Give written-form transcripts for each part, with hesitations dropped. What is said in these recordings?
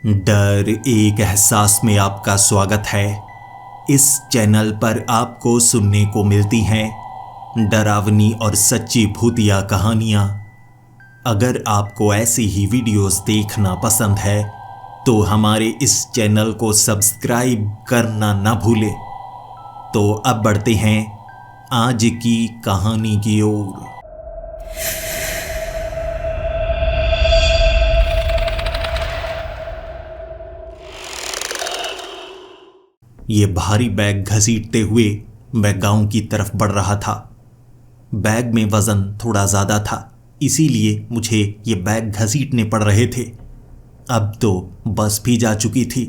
डर एक एहसास में आपका स्वागत है। इस चैनल पर आपको सुनने को मिलती हैं डरावनी और सच्ची भूतिया कहानियाँ। अगर आपको ऐसी ही वीडियोस देखना पसंद है तो हमारे इस चैनल को सब्सक्राइब करना ना भूलें। तो अब बढ़ते हैं आज की कहानी की ओर। ये भारी बैग घसीटते हुए मैं गांव की तरफ बढ़ रहा था। बैग में वजन थोड़ा ज़्यादा था, इसीलिए मुझे ये बैग घसीटने पड़ रहे थे। अब तो बस भी जा चुकी थी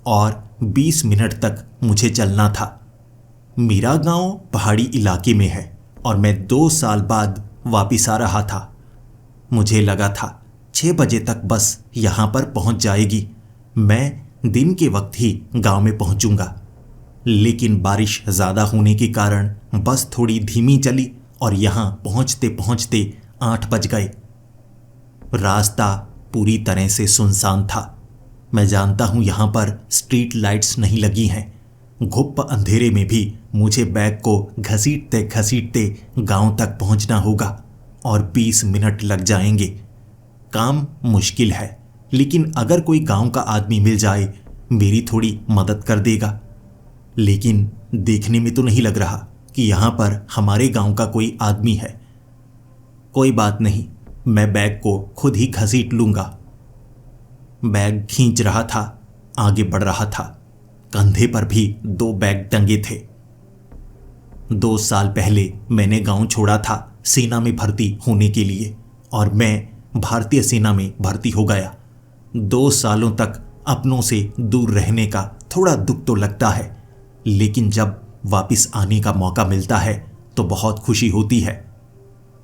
और 20 मिनट तक मुझे चलना था। मेरा गांव पहाड़ी इलाके में है और मैं 2 साल बाद वापिस आ रहा था। मुझे लगा था 6 बजे तक बस यहाँ पर पहुँच जाएगी। मैं दिन के वक्त ही गांव में पहुँचूंगा। लेकिन बारिश ज़्यादा होने के कारण बस थोड़ी धीमी चली और यहाँ पहुँचते पहुँचते 8 बज गए। रास्ता पूरी तरह से सुनसान था। मैं जानता हूँ यहाँ पर स्ट्रीट लाइट्स नहीं लगी हैं। घुप अंधेरे में भी मुझे बैग को घसीटते घसीटते गांव तक पहुँचना होगा और 20 मिनट लग जाएंगे। काम मुश्किल है, लेकिन अगर कोई गांव का आदमी मिल जाए मेरी थोड़ी मदद कर देगा। लेकिन देखने में तो नहीं लग रहा कि यहाँ पर हमारे गांव का कोई आदमी है। कोई बात नहीं, मैं बैग को खुद ही घसीट लूँगा। बैग खींच रहा था, आगे बढ़ रहा था। कंधे पर भी 2 बैग टंगे थे। 2 साल पहले मैंने गांव छोड़ा था सेना में भर्ती होने के लिए और मैं भारतीय सेना में भर्ती हो गया। 2 सालों तक अपनों से दूर रहने का थोड़ा दुख तो लगता है, लेकिन जब वापस आने का मौका मिलता है तो बहुत खुशी होती है।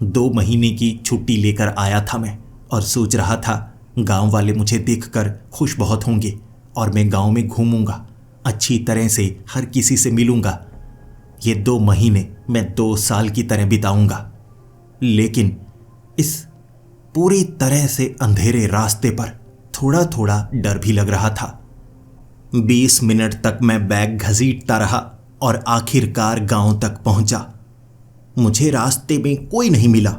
2 महीने की छुट्टी लेकर आया था मैं और सोच रहा था गांव वाले मुझे देखकर खुश बहुत होंगे और मैं गांव में घूमूंगा, अच्छी तरह से हर किसी से मिलूंगा। ये 2 महीने मैं 2 साल की तरह बिताऊंगा। लेकिन इस पूरी तरह से अंधेरे रास्ते पर थोड़ा थोड़ा डर भी लग रहा था। 20 मिनट तक मैं बैग घसीटता रहा और आखिरकार गांव तक पहुंचा। मुझे रास्ते में कोई नहीं मिला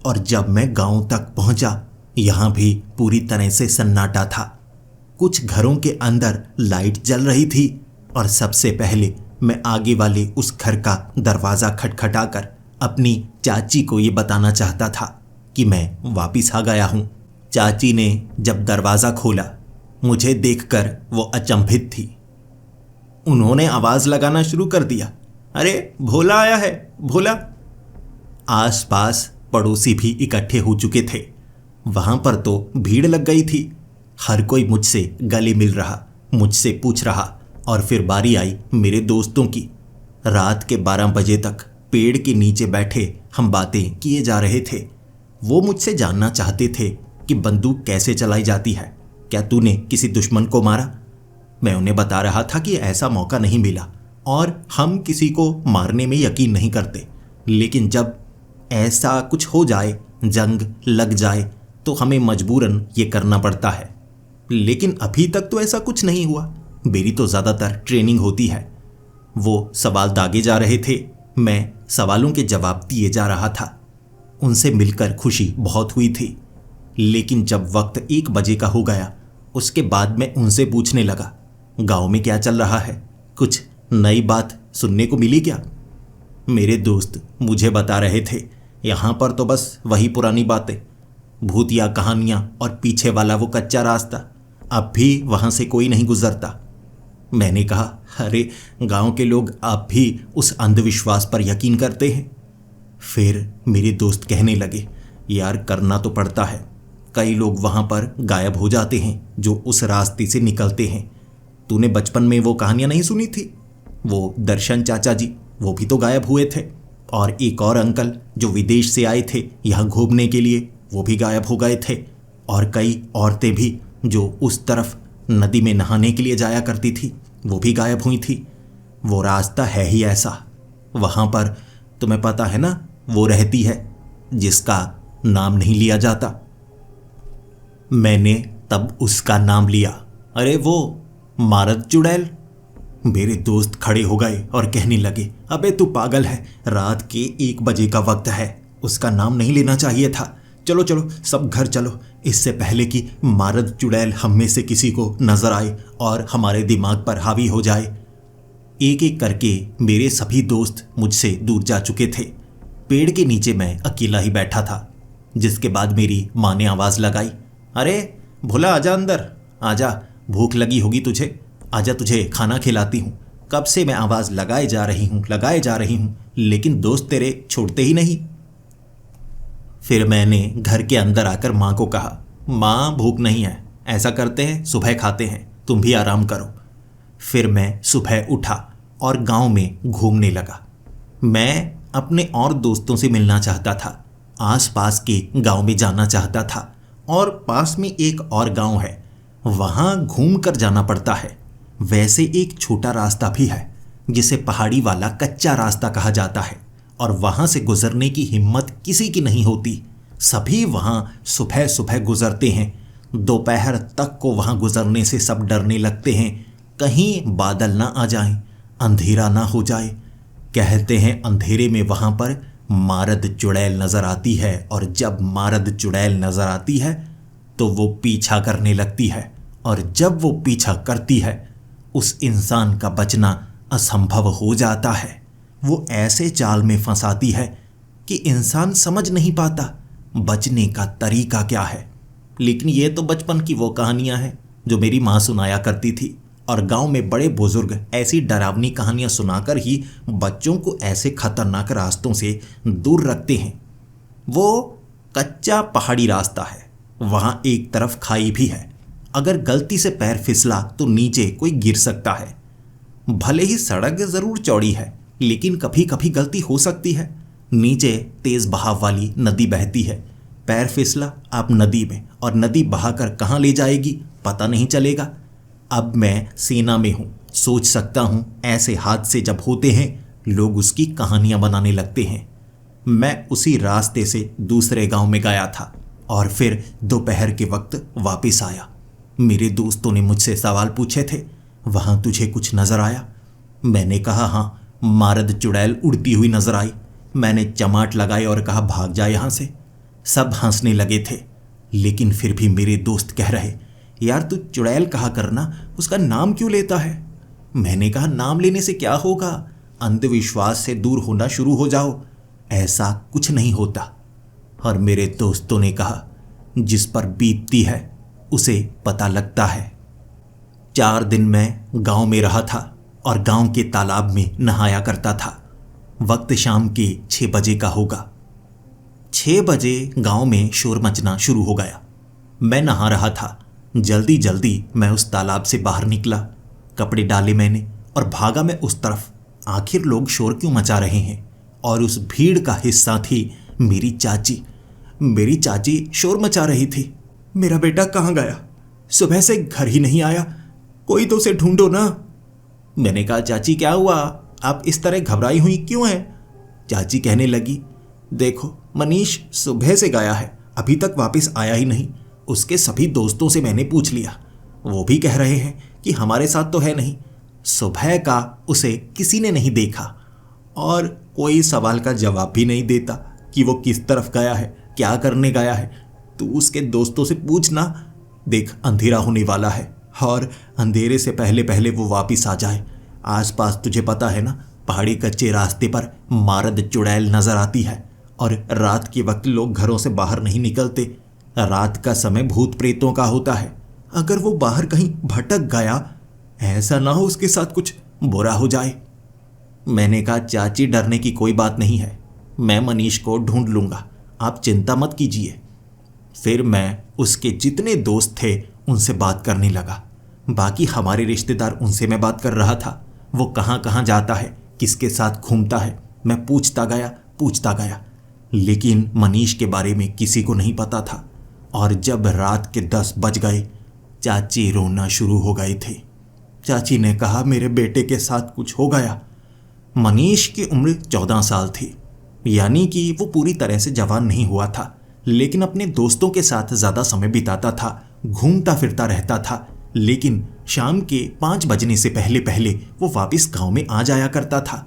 और जब मैं गांव तक पहुंचा यहां भी पूरी तरह से सन्नाटा था। कुछ घरों के अंदर लाइट जल रही थी और सबसे पहले मैं आगे वाले उस घर का दरवाज़ा खटखटाकर अपनी चाची को ये बताना चाहता था कि मैं वापिस आ गया हूँ। चाची ने जब दरवाज़ा खोला, मुझे देखकर वो अचंभित थी। उन्होंने आवाज़ लगाना शुरू कर दिया, अरे भोला आया है, भोला। आसपास पड़ोसी भी इकट्ठे हो चुके थे। वहाँ पर तो भीड़ लग गई थी। हर कोई मुझसे गले मिल रहा, मुझसे पूछ रहा और फिर बारी आई मेरे दोस्तों की। रात के 12 बजे तक पेड़ के नीचे बैठे हम बातें किए जा रहे थे। वो मुझसे जानना चाहते थे कि बंदूक कैसे चलाई जाती है, क्या तूने किसी दुश्मन को मारा। मैं उन्हें बता रहा था कि ऐसा मौका नहीं मिला और हम किसी को मारने में यकीन नहीं करते, लेकिन जब ऐसा कुछ हो जाए, जंग लग जाए, तो हमें मजबूरन ये करना पड़ता है। लेकिन अभी तक तो ऐसा कुछ नहीं हुआ। मेरी तो ज़्यादातर ट्रेनिंग होती है। वो सवाल दागे जा रहे थे, मैं सवालों के जवाब दिए जा रहा था। उनसे मिलकर खुशी बहुत हुई थी। लेकिन जब वक्त 1 बजे का हो गया, उसके बाद मैं उनसे पूछने लगा, गांव में क्या चल रहा है, कुछ नई बात सुनने को मिली क्या। मेरे दोस्त मुझे बता रहे थे, यहाँ पर तो बस वही पुरानी बातें, भूतिया कहानियाँ और पीछे वाला वो कच्चा रास्ता, अब भी वहाँ से कोई नहीं गुजरता। मैंने कहा, अरे गांव के लोग अब भी उस अंधविश्वास पर यकीन करते हैं। फिर मेरे दोस्त कहने लगे, यार करना तो पड़ता है। कई लोग वहाँ पर गायब हो जाते हैं जो उस रास्ते से निकलते हैं। तूने बचपन में वो कहानियाँ नहीं सुनी थी? वो दर्शन चाचा जी, वो भी तो गायब हुए थे। और एक और अंकल जो विदेश से आए थे यहाँ घूमने के लिए, वो भी गायब हो गए थे। और कई औरतें भी जो उस तरफ नदी में नहाने के लिए जाया करती थी, वो भी गायब हुई थी। वो रास्ता है ही ऐसा। वहाँ पर तुम्हें पता है ना, वो रहती है जिसका नाम नहीं लिया जाता। मैंने तब उसका नाम लिया अरे वो मारद चुड़ैल। मेरे दोस्त खड़े हो गए और कहने लगे, अबे तू पागल है, रात के 1 बजे का वक्त है, उसका नाम नहीं लेना चाहिए था। चलो चलो सब घर चलो, इससे पहले कि मारद चुड़ैल हम में से किसी को नजर आए और हमारे दिमाग पर हावी हो जाए। एक एक करके मेरे सभी दोस्त मुझसे दूर जा चुके थे। पेड़ के नीचे मैं अकेला ही बैठा था, जिसके बाद मेरी माँ ने आवाज़ लगाई, अरे भोला आजा अंदर, आजा, भूख लगी होगी तुझे, आजा तुझे खाना खिलाती हूँ। कब से मैं आवाज़ लगाए जा रही हूँ, लेकिन दोस्त तेरे छोड़ते ही नहीं। फिर मैंने घर के अंदर आकर माँ को कहा, माँ भूख नहीं है, ऐसा करते हैं सुबह खाते हैं, तुम भी आराम करो। फिर मैं सुबह उठा और गांव में घूमने लगा। मैं अपने और दोस्तों से मिलना चाहता था, आसपास के गांव में जाना चाहता था, और पास में एक और गांव है, वहां घूम कर जाना पड़ता है। वैसे एक छोटा रास्ता भी है जिसे पहाड़ी वाला कच्चा रास्ता कहा जाता है, और वहां से गुजरने की हिम्मत किसी की नहीं होती। सभी वहां सुबह सुबह गुजरते हैं। दोपहर तक को वहां गुजरने से सब डरने लगते हैं, कहीं बादल ना आ जाएं, अंधेरा ना हो जाए। कहते हैं अंधेरे में वहां पर मारद चुड़ैल नजर आती है, और जब मारद चुड़ैल नजर आती है तो वो पीछा करने लगती है, और जब वो पीछा करती है उस इंसान का बचना असंभव हो जाता है। वो ऐसे जाल में फंसाती है कि इंसान समझ नहीं पाता बचने का तरीका क्या है। लेकिन ये तो बचपन की वो कहानियां हैं जो मेरी माँ सुनाया करती थी, और गांव में बड़े बुजुर्ग ऐसी डरावनी कहानियां सुनाकर ही बच्चों को ऐसे खतरनाक रास्तों से दूर रखते हैं। वो कच्चा पहाड़ी रास्ता है, वहां एक तरफ खाई भी है, अगर गलती से पैर फिसला तो नीचे कोई गिर सकता है। भले ही सड़क जरूर चौड़ी है, लेकिन कभी कभी गलती हो सकती है। नीचे तेज बहाव वाली नदी बहती है, पैर फिसला आप नदी में, और नदी बहाकर कहाँ ले जाएगी पता नहीं चलेगा। अब मैं सेना में हूँ, सोच सकता हूँ ऐसे हादसे जब होते हैं लोग उसकी कहानियां बनाने लगते हैं। मैं उसी रास्ते से दूसरे गांव में गया था और फिर दोपहर के वक्त वापस आया। मेरे दोस्तों ने मुझसे सवाल पूछे थे, वहां तुझे कुछ नजर आया? मैंने कहा हाँ, मारद चुड़ैल उड़ती हुई नजर आई। मैंने चमाट लगाई और कहा भाग जा यहां से। सब हंसने लगे थे, लेकिन फिर भी मेरे दोस्त कह रहे, यार तू चुड़ैल कहा करना, उसका नाम क्यों लेता है? मैंने कहा नाम लेने से क्या होगा, अंधविश्वास से दूर होना शुरू हो जाओ, ऐसा कुछ नहीं होता। और मेरे दोस्तों ने कहा जिस पर बीतती है उसे पता लगता है। 4 दिन मैं गांव में रहा था और गांव के तालाब में नहाया करता था। वक्त शाम के 6 बजे का होगा। 6 बजे गांव में शोर मचना शुरू हो गया। मैं नहा रहा था, जल्दी जल्दी मैं उस तालाब से बाहर निकला, कपड़े डाले मैंने और भागा मैं उस तरफ। आखिर लोग शोर क्यों मचा रहे हैं? और उस भीड़ का हिस्सा थी मेरी चाची। मेरी चाची शोर मचा रही थी, मेरा बेटा कहाँ गया? सुबह से घर ही नहीं आया, कोई तो उसे ढूंढो ना। मैंने कहा चाची क्या हुआ, आप इस तरह घबराई हुई क्यों हैं? चाची कहने लगी, देखो मनीष सुबह से गया है, अभी तक वापस आया ही नहीं। उसके सभी दोस्तों से मैंने पूछ लिया, वो भी कह रहे हैं कि हमारे साथ तो है नहीं, सुबह का उसे किसी ने नहीं देखा, और कोई सवाल का जवाब भी नहीं देता कि वो किस तरफ गया है, क्या करने गया है। तू उसके दोस्तों से पूछना, देख अंधेरा होने वाला है और अंधेरे से पहले पहले वो वापस आ जाए। आसपास तुझे पता है ना, पहाड़ी कच्चे रास्ते पर मारद चुड़ैल नजर आती है, और रात के वक्त लोग घरों से बाहर नहीं निकलते। रात का समय भूत प्रेतों का होता है। अगर वो बाहर कहीं भटक गया, ऐसा ना हो उसके साथ कुछ बुरा हो जाए। मैंने कहा चाची डरने की कोई बात नहीं है, मैं मनीष को ढूंढ लूंगा, आप चिंता मत कीजिए। फिर मैं उसके जितने दोस्त थे उनसे बात करने लगा। बाकी हमारे रिश्तेदार, उनसे मैं बात कर रहा था। वो कहाँ कहाँ जाता है, किसके साथ घूमता है, मैं पूछता गया, लेकिन मनीष के बारे में किसी को नहीं पता था। और जब रात के 10 बज गए, चाची रोना शुरू हो गए थे। चाची ने कहा मेरे बेटे के साथ कुछ हो गया। मनीष की उम्र 14 साल थी, यानी कि वो पूरी तरह से जवान नहीं हुआ था, लेकिन अपने दोस्तों के साथ ज़्यादा समय बिताता था, घूमता फिरता रहता था। लेकिन शाम के 5 बजने से पहले पहले वो वापस गांव में आ जाया करता था।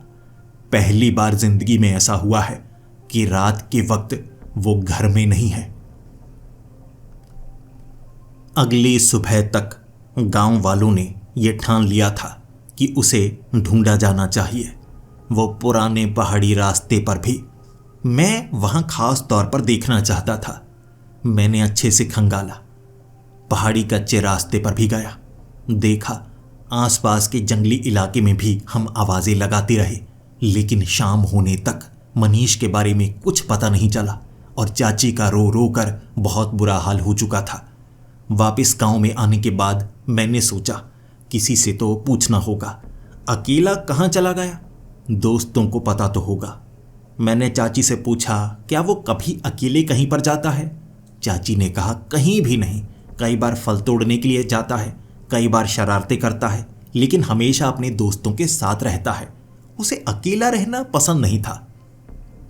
पहली बार जिंदगी में ऐसा हुआ है कि रात के वक्त वो घर में नहीं है। अगली सुबह तक गांव वालों ने यह ठान लिया था कि उसे ढूंढा जाना चाहिए, वो पुराने पहाड़ी रास्ते पर भी। मैं वहां खास तौर पर देखना चाहता था। मैंने अच्छे से खंगाला, पहाड़ी कच्चे रास्ते पर भी गया, देखा आसपास के जंगली इलाके में भी हम आवाजें लगाते रहे, लेकिन शाम होने तक मनीष के बारे में कुछ पता नहीं चला और चाची का रो रो कर बहुत बुरा हाल हो चुका था। वापस गांव में आने के बाद मैंने सोचा किसी से तो पूछना होगा, अकेला कहाँ चला गया, दोस्तों को पता तो होगा। मैंने चाची से पूछा, क्या वो कभी अकेले कहीं पर जाता है? चाची ने कहा, कहीं भी नहीं। कई बार फल तोड़ने के लिए जाता है, कई बार शरारतें करता है, लेकिन हमेशा अपने दोस्तों के साथ रहता है। उसे अकेला रहना पसंद नहीं था।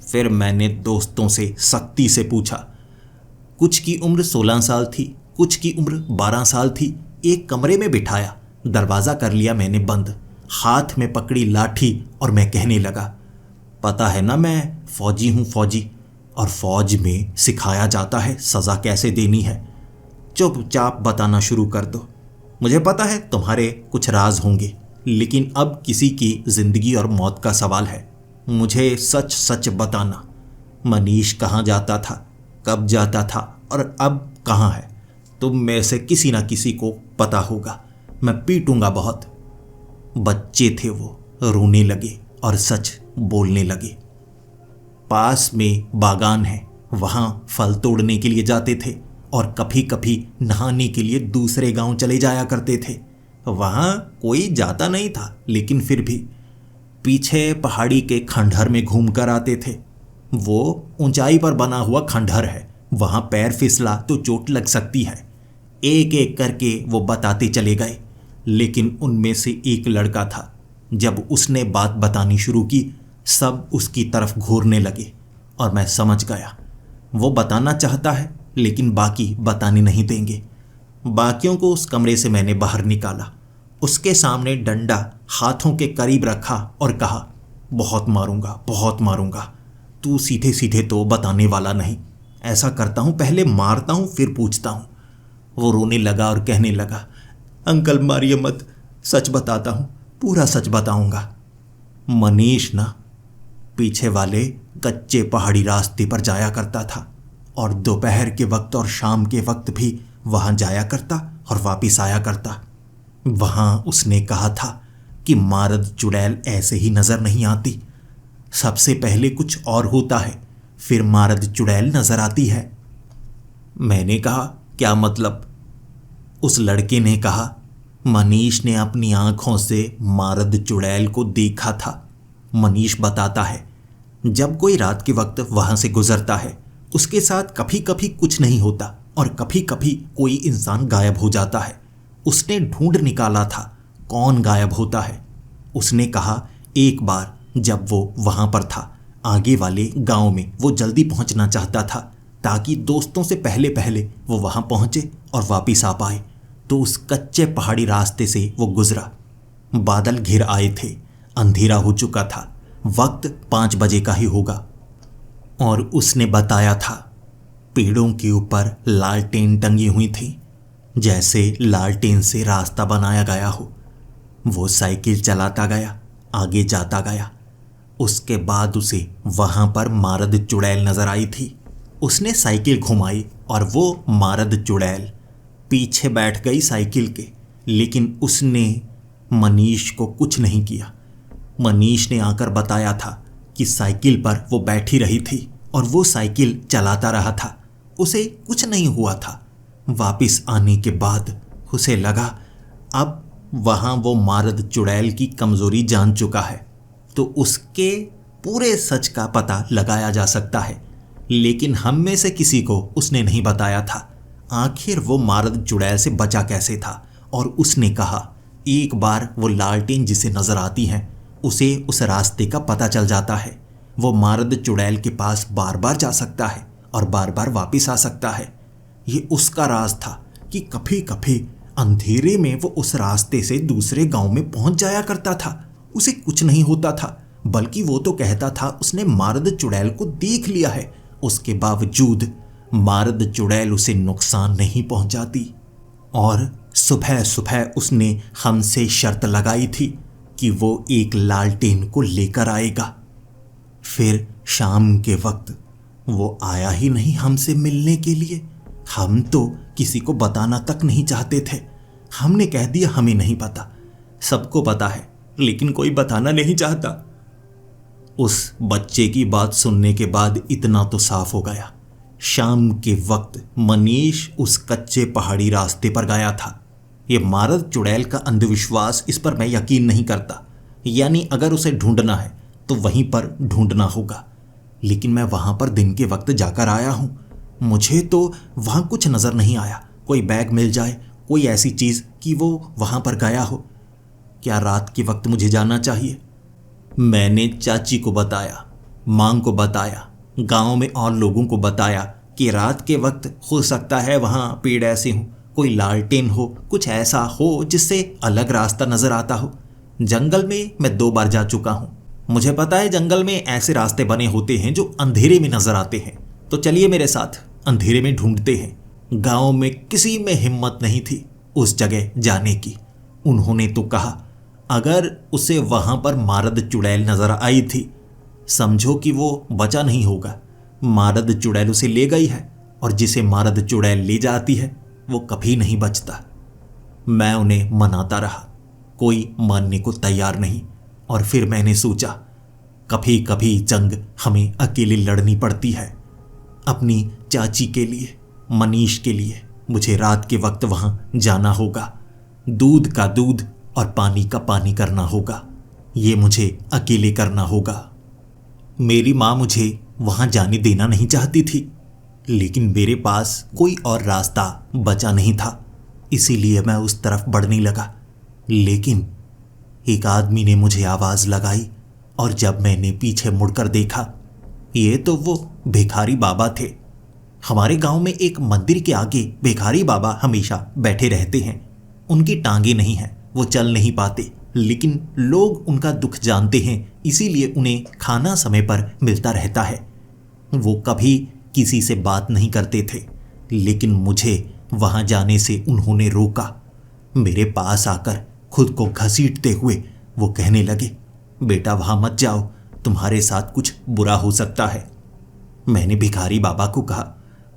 फिर मैंने दोस्तों से सख्ती से पूछा। कुछ की उम्र 16 साल थी, कुछ की उम्र 12 साल थी। एक कमरे में बिठाया, दरवाज़ा कर लिया मैंने बंद, हाथ में पकड़ी लाठी और मैं कहने लगा, पता है ना मैं फौजी हूँ, फौजी, और फौज में सिखाया जाता है सज़ा कैसे देनी है। चुपचाप बताना शुरू कर दो। मुझे पता है तुम्हारे कुछ राज होंगे, लेकिन अब किसी की ज़िंदगी और मौत का सवाल है। मुझे सच सच बताना, मनीष कहाँ जाता था, कब जाता था और अब कहाँ है? तुम में से किसी ना किसी को पता होगा। मैं पीटूंगा बहुत। बच्चे थे वो, रोने लगे और सच बोलने लगे। पास में बागान है, वहाँ फल तोड़ने के लिए जाते थे और कभी कभी नहाने के लिए दूसरे गांव चले जाया करते थे। वहाँ कोई जाता नहीं था, लेकिन फिर भी पीछे पहाड़ी के खंडहर में घूम कर आते थे। वो ऊंचाई पर बना हुआ खंडहर है, वहाँ पैर फिसला तो चोट लग सकती है। एक एक करके वो बताते चले गए, लेकिन उनमें से एक लड़का था, जब उसने बात बतानी शुरू की सब उसकी तरफ घूरने लगे और मैं समझ गया वो बताना चाहता है, लेकिन बाकी बताने नहीं देंगे। बाकियों को उस कमरे से मैंने बाहर निकाला, उसके सामने डंडा हाथों के करीब रखा और कहा, बहुत मारूंगा, बहुत मारूंगा। तू सीधे सीधे तो बताने वाला नहीं। ऐसा करता हूँ, पहले मारता हूँ फिर पूछता हूँ। वो रोने लगा और कहने लगा, अंकल मारिए मत, सच बताता हूँ, पूरा सच बताऊंगा। मनीष ना पीछे वाले कच्चे पहाड़ी रास्ते पर जाया करता था और दोपहर के वक्त और शाम के वक्त भी वहाँ जाया करता और वापस आया करता। वहाँ उसने कहा था कि मारद चुड़ैल ऐसे ही नज़र नहीं आती, सबसे पहले कुछ और होता है, फिर मारद चुड़ैल नज़र आती है। मैंने कहा, क्या मतलब? उस लड़के ने कहा, मनीष ने अपनी आंखों से मारद चुड़ैल को देखा था। मनीष बताता है, जब कोई रात के वक्त वहाँ से गुजरता है, उसके साथ कभी कभी कुछ नहीं होता और कभी कभी कोई इंसान गायब हो जाता है। उसने ढूंढ निकाला था कौन गायब होता है। उसने कहा, एक बार जब वो वहाँ पर था, आगे वाले गांव में वो जल्दी पहुँचना चाहता था ताकि दोस्तों से पहले पहले वो वहाँ पहुँचे और वापस आ पाए, तो उस कच्चे पहाड़ी रास्ते से वो गुजरा। बादल घिर आए थे, अंधेरा हो चुका था, वक्त 5 बजे का ही होगा। और उसने बताया था पेड़ों के ऊपर लालटेन टंगी हुई थी, जैसे लालटेन से रास्ता बनाया गया हो। वो साइकिल चलाता गया, आगे जाता गया। उसके बाद उसे वहाँ पर मारद चुड़ैल नजर आई थी। उसने साइकिल घुमाई और वो मारद चुड़ैल पीछे बैठ गई साइकिल के, लेकिन उसने मनीष को कुछ नहीं किया। मनीष ने आकर बताया था कि साइकिल पर वो बैठी रही थी और वो साइकिल चलाता रहा था, उसे कुछ नहीं हुआ था। वापस आने के बाद उसे लगा अब वहाँ वो मारद चुड़ैल की कमज़ोरी जान चुका है, तो उसके पूरे सच का पता लगाया जा सकता है, लेकिन हम में से किसी को उसने नहीं बताया था आखिर वो मारद चुड़ैल से बचा कैसे था। और उसने कहा, एक बार वो लालटेन जिसे नज़र आती हैं उसे उस रास्ते का पता चल जाता है। वो मारद चुड़ैल के पास बार बार जा सकता है और बार बार वापस आ सकता है। ये उसका राज था कि कभी कभी अंधेरे में वो उस रास्ते से दूसरे गांव में पहुंच जाया करता था। उसे कुछ नहीं होता था, बल्कि वो तो कहता था उसने मारद चुड़ैल को देख लिया है। उसके बावजूद मारद चुड़ैल उसे नुकसान नहीं पहुंचाती। और सुबह सुबह उसने हमसे शर्त लगाई थी कि वो एक लालटेन को लेकर आएगा। फिर शाम के वक्त वो आया ही नहीं हमसे मिलने के लिए। हम तो किसी को बताना तक नहीं चाहते थे। हमने कह दिया हमें नहीं पता, सबको पता है, लेकिन कोई बताना नहीं चाहता। उस बच्चे की बात सुनने के बाद इतना तो साफ हो गया, शाम के वक्त मनीष उस कच्चे पहाड़ी रास्ते पर गया था। ये मारद चुड़ैल का अंधविश्वास, इस पर मैं यकीन नहीं करता। यानी अगर उसे ढूंढना है तो वहीं पर ढूंढना होगा। लेकिन मैं वहां पर दिन के वक्त जाकर आया हूं, मुझे तो वहां कुछ नजर नहीं आया। कोई बैग मिल जाए, कोई ऐसी चीज कि वो वहां पर गया हो। क्या रात के वक्त मुझे जाना चाहिए? मैंने चाची को बताया, मां को बताया, गांव में और लोगों को बताया कि रात के वक्त हो सकता है वहां पेड़ ऐसे हों, कोई लालटेन हो, कुछ ऐसा हो जिससे अलग रास्ता नजर आता हो। जंगल में मैं 2 बार जा चुका हूं, मुझे पता है जंगल में ऐसे रास्ते बने होते हैं जो अंधेरे में नजर आते हैं। तो चलिए मेरे साथ, अंधेरे में ढूंढते हैं। गांव में किसी में हिम्मत नहीं थी उस जगह जाने की। उन्होंने तो कहा अगर उसे वहां पर मारद चुड़ैल नजर आई थी, समझो कि वो बचा नहीं होगा। मारद चुड़ैल उसे ले गई है, और जिसे मारद चुड़ैल ले जाती है वो कभी नहीं बचता। मैं उन्हें मनाता रहा, कोई मानने को तैयार नहीं। और फिर मैंने सोचा कभी कभी जंग हमें अकेले लड़नी पड़ती है। अपनी चाची के लिए, मनीष के लिए मुझे रात के वक्त वहां जाना होगा। दूध का दूध और पानी का पानी करना होगा। ये मुझे अकेले करना होगा। मेरी माँ मुझे वहां जाने देना नहीं चाहती थी, लेकिन मेरे पास कोई और रास्ता बचा नहीं था, इसीलिए मैं उस तरफ बढ़ने लगा। लेकिन एक आदमी ने मुझे आवाज लगाई, और जब मैंने पीछे मुड़कर देखा, ये तो वो भिखारी बाबा थे। हमारे गांव में एक मंदिर के आगे भिखारी बाबा हमेशा बैठे रहते हैं। उनकी टांगे नहीं हैं, वो चल नहीं पाते, लेकिन लोग उनका दुख जानते हैं, इसीलिए उन्हें खाना समय पर मिलता रहता है। वो कभी किसी से बात नहीं करते थे, लेकिन मुझे वहां जाने से उन्होंने रोका। मेरे पास आकर खुद को घसीटते हुए वो कहने लगे, बेटा वहां मत जाओ, तुम्हारे साथ कुछ बुरा हो सकता है। मैंने भिखारी बाबा को कहा,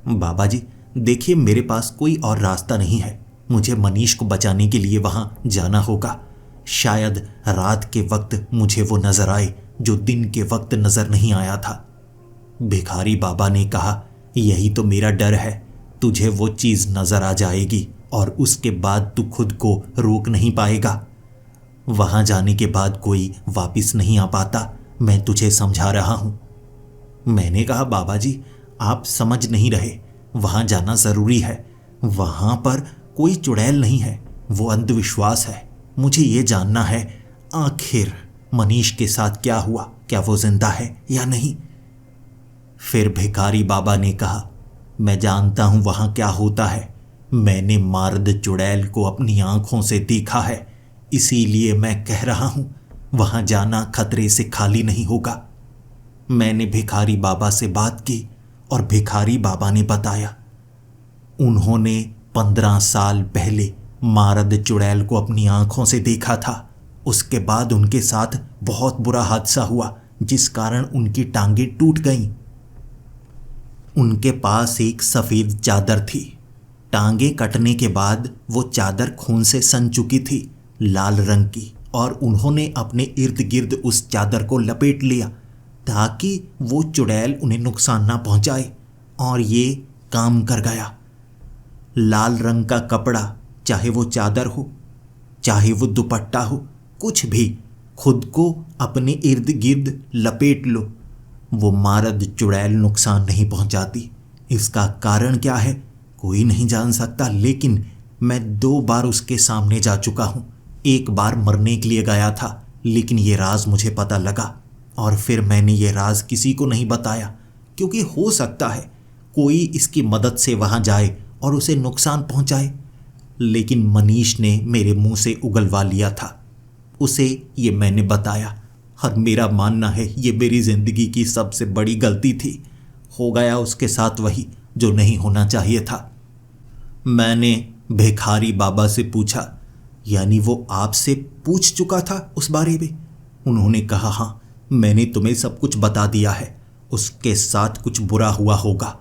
बाबा जी देखिए मेरे पास कोई और रास्ता नहीं है, मुझे मनीष को बचाने के लिए वहां जाना होगा। शायद रात के वक्त मुझे वो नजर आए जो दिन के वक्त नजर नहीं आया था। भिखारी बाबा ने कहा, यही तो मेरा डर है, तुझे वो चीज नजर आ जाएगी और उसके बाद तू खुद को रोक नहीं पाएगा। वहां जाने के बाद कोई वापस नहीं आ पाता, मैं तुझे समझा रहा हूं। मैंने कहा, बाबा जी आप समझ नहीं रहे, वहां जाना जरूरी है। वहां पर कोई चुड़ैल नहीं है, वो अंधविश्वास है। मुझे ये जानना है आखिर मनीष के साथ क्या हुआ, क्या वो जिंदा है या नहीं। फिर भिखारी बाबा ने कहा, मैं जानता हूं वहां क्या होता है, मैंने मारद चुड़ैल को अपनी आंखों से देखा है, इसीलिए मैं कह रहा हूं वहां जाना खतरे से खाली नहीं होगा। मैंने भिखारी बाबा से बात की और भिखारी बाबा ने बताया, उन्होंने 15 साल पहले मारद चुड़ैल को अपनी आंखों से देखा था। उसके बाद उनके साथ बहुत बुरा हादसा हुआ, जिस कारण उनकी टांगें टूट गईं। उनके पास एक सफेद चादर थी। टांगें कटने के बाद वो चादर खून से सन चुकी थी, लाल रंग की, और उन्होंने अपने इर्द गिर्द उस चादर को लपेट लिया ताकि वो चुड़ैल उन्हें नुकसान ना पहुंचाए, और ये काम कर गया। लाल रंग का कपड़ा, चाहे वो चादर हो चाहे वो दुपट्टा हो, कुछ भी, खुद को अपने इर्द गिर्द लपेट लो, वो मारद चुड़ैल नुकसान नहीं पहुंचाती। इसका कारण क्या है कोई नहीं जान सकता, लेकिन मैं 2 बार उसके सामने जा चुका हूं। एक बार मरने के लिए गया था, लेकिन ये राज मुझे पता लगा, और फिर मैंने ये राज किसी को नहीं बताया, क्योंकि हो सकता है कोई इसकी मदद से वहां जाए और उसे नुकसान पहुंचाए। लेकिन मनीष ने मेरे मुंह से उगलवा लिया था। उसे ये मैंने बताया और मेरा मानना है ये मेरी जिंदगी की सबसे बड़ी गलती थी। हो गया उसके साथ वही जो नहीं होना चाहिए था। मैंने भिखारी बाबा से पूछा, यानी वो आपसे पूछ चुका था उस बारे में? उन्होंने कहा, हाँ, मैंने तुम्हें सब कुछ बता दिया है, उसके साथ कुछ बुरा हुआ होगा।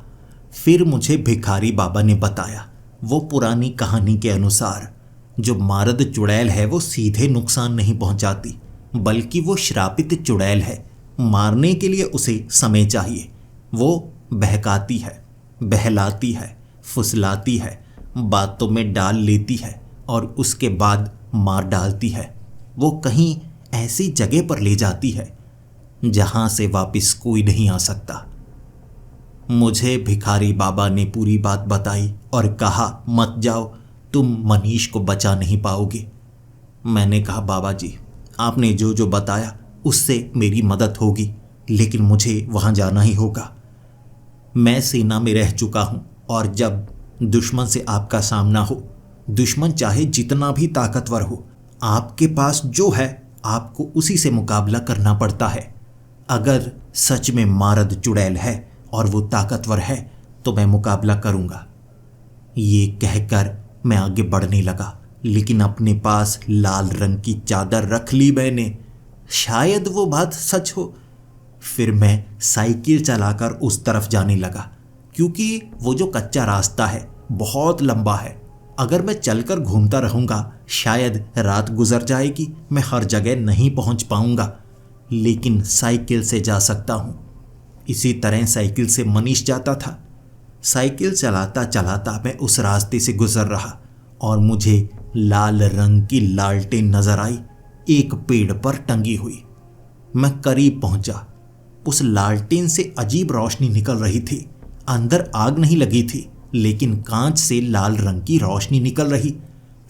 फिर मुझे भिखारी बाबा ने बताया, वो पुरानी कहानी के अनुसार जो मारद चुड़ैल है वो सीधे नुकसान नहीं पहुंचाती, बल्कि वो श्रापित चुड़ैल है। मारने के लिए उसे समय चाहिए। वो बहकाती है, बहलाती है, फुसलाती है, बातों में डाल लेती है और उसके बाद मार डालती है। वो कहीं ऐसी जगह पर ले जाती है जहां से वापस कोई नहीं आ सकता। मुझे भिखारी बाबा ने पूरी बात बताई और कहा, मत जाओ, तुम मनीष को बचा नहीं पाओगे। मैंने कहा, बाबा जी, आपने जो जो बताया उससे मेरी मदद होगी, लेकिन मुझे वहां जाना ही होगा। मैं सेना में रह चुका हूं और जब दुश्मन से आपका सामना हो, दुश्मन चाहे जितना भी ताकतवर हो, आपके पास जो है आपको उसी से मुकाबला करना पड़ता है। अगर सच में मारद चुड़ैल है और वो ताकतवर है तो मैं मुकाबला करूंगा। ये कहकर मैं आगे बढ़ने लगा, लेकिन अपने पास लाल रंग की चादर रख ली मैंने। शायद वो बात सच हो। फिर मैं साइकिल चलाकर उस तरफ जाने लगा, क्योंकि वो जो कच्चा रास्ता है बहुत लंबा है। अगर मैं चलकर घूमता रहूंगा शायद रात गुजर जाएगी, मैं हर जगह नहीं पहुंच पाऊंगा, लेकिन साइकिल से जा सकता हूं। इसी तरह साइकिल से मनीष जाता था। साइकिल चलाता चलाता मैं उस रास्ते से गुजर रहा और मुझे लाल रंग की लालटेन नजर आई, एक पेड़ पर टंगी हुई। मैं करीब पहुंचा। उस लालटेन से अजीब रोशनी निकल रही थी। अंदर आग नहीं लगी थी, लेकिन कांच से लाल रंग की रोशनी निकल रही।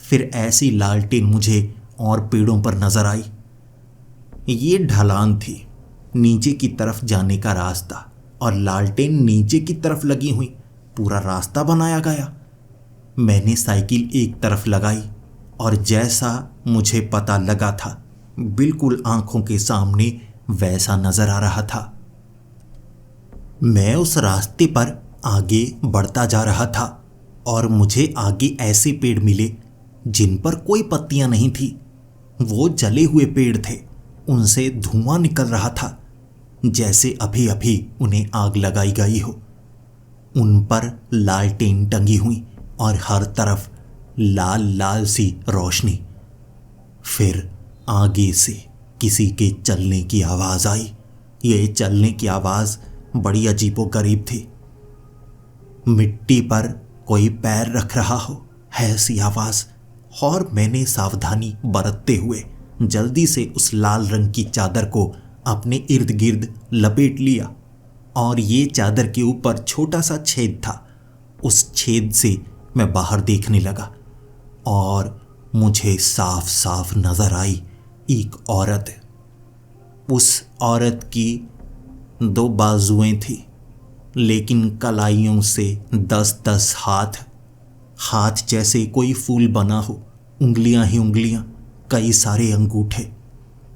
फिर ऐसी लालटेन मुझे और पेड़ों पर नजर आई। ये ढलान थी, नीचे की तरफ जाने का रास्ता, और लालटेन नीचे की तरफ लगी हुई, पूरा रास्ता बनाया गया। मैंने साइकिल एक तरफ लगाई और जैसा मुझे पता लगा था बिल्कुल आंखों के सामने वैसा नजर आ रहा था। मैं उस रास्ते पर आगे बढ़ता जा रहा था और मुझे आगे ऐसे पेड़ मिले जिन पर कोई पत्तियां नहीं थी। वो जले हुए पेड़ थे, उनसे धुआं निकल रहा था जैसे अभी अभी उन्हें आग लगाई गई हो। उन पर लालटेन टंगी हुई और हर तरफ लाल लाल सी रोशनी। फिर आगे से किसी के चलने की आवाज आई। ये चलने की आवाज बड़ी अजीबोगरीब थी। मिट्टी पर कोई पैर रख रहा हो ऐसी आवाज। और मैंने सावधानी बरतते हुए जल्दी से उस लाल रंग की चादर को अपने इर्द गिर्द लपेट लिया और ये चादर के ऊपर छोटा सा छेद था। उस छेद से मैं बाहर देखने लगा और मुझे साफ साफ नजर आई एक औरत। उस औरत की 2 बाजुएं थी, लेकिन कलाइयों से 10-10 हाथ जैसे कोई फूल बना हो, उंगलियां ही उंगलियां, कई सारे अंगूठे।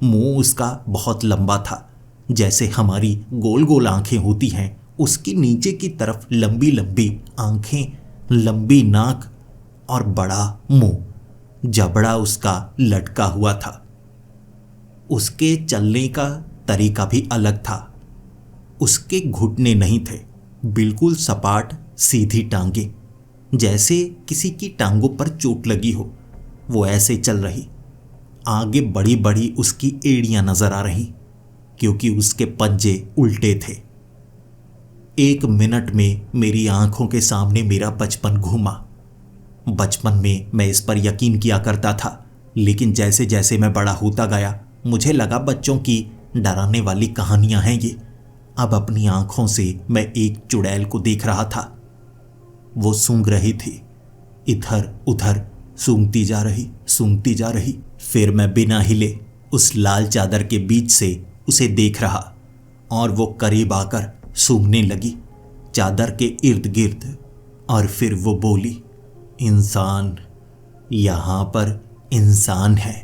मुंह उसका बहुत लंबा था, जैसे हमारी गोल गोल आंखें होती हैं, उसकी नीचे की तरफ लंबी लंबी आंखें, लंबी नाक और बड़ा मुंह। जबड़ा उसका लटका हुआ था। उसके चलने का तरीका भी अलग था। उसके घुटने नहीं थे, बिल्कुल सपाट सीधी टांगे, जैसे किसी की टांगों पर चोट लगी हो, वो ऐसे चल रही। आगे बड़ी बड़ी उसकी एड़ियां नजर आ रही, क्योंकि उसके पंजे उल्टे थे। 1 मिनट में मेरी आंखों के सामने मेरा बचपन घूमा। बचपन में मैं इस पर यकीन किया करता था, लेकिन जैसे जैसे मैं बड़ा होता गया मुझे लगा बच्चों की डराने वाली कहानियां हैं ये। अब अपनी आंखों से मैं एक चुड़ैल को देख रहा था। वो सूंघ रही थी, इधर उधर सूंघती जा रही। फिर मैं बिना हिले उस लाल चादर के बीच से उसे देख रहा और वो करीब आकर सूंघने लगी चादर के इर्द गिर्द। और फिर वो बोली, इंसान यहां पर इंसान है।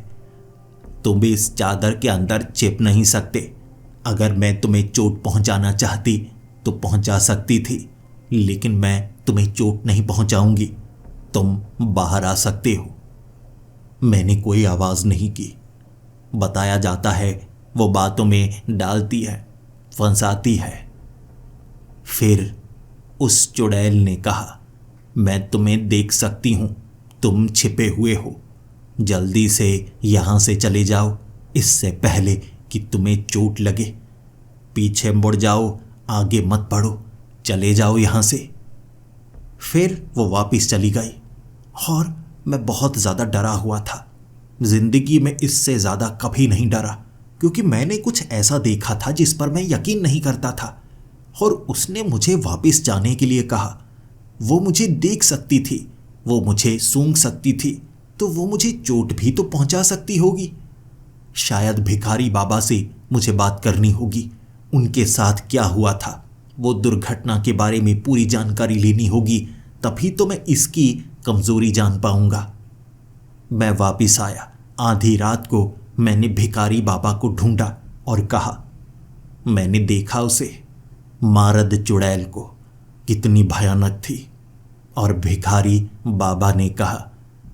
तुम भी इस चादर के अंदर छिप नहीं सकते। अगर मैं तुम्हें चोट पहुंचाना चाहती तो पहुंचा सकती थी, लेकिन मैं तुम्हें चोट नहीं पहुंचाऊंगी। तुम बाहर आ सकते हो। मैंने कोई आवाज नहीं की। बताया जाता है वो बातों में डालती है, फंसाती है। फिर उस चुड़ैल ने कहा, मैं तुम्हें देख सकती हूं, तुम छिपे हुए हो। जल्दी से यहां से चले जाओ, इससे पहले कि तुम्हें चोट लगे। पीछे मुड़ जाओ, आगे मत बढ़ो, चले जाओ यहां से। फिर वो वापस चली गई और मैं बहुत ज़्यादा डरा हुआ था। जिंदगी में इससे ज़्यादा कभी नहीं डरा, क्योंकि मैंने कुछ ऐसा देखा था जिस पर मैं यकीन नहीं करता था। और उसने मुझे वापस जाने के लिए कहा। वो मुझे देख सकती थी, वो मुझे सूंघ सकती थी, तो वो मुझे चोट भी तो पहुंचा सकती होगी। शायद भिखारी बाबा से मुझे बात करनी होगी। उनके साथ क्या हुआ था, वो दुर्घटना के बारे में पूरी जानकारी लेनी होगी, तभी तो मैं इसकी कमजोरी जान पाऊंगा। मैं वापिस आया। आधी रात को मैंने भिखारी बाबा को ढूंढा और कहा, मैंने देखा उसे, मारद चुड़ैल को। कितनी भयानक थी। और भिखारी बाबा ने कहा,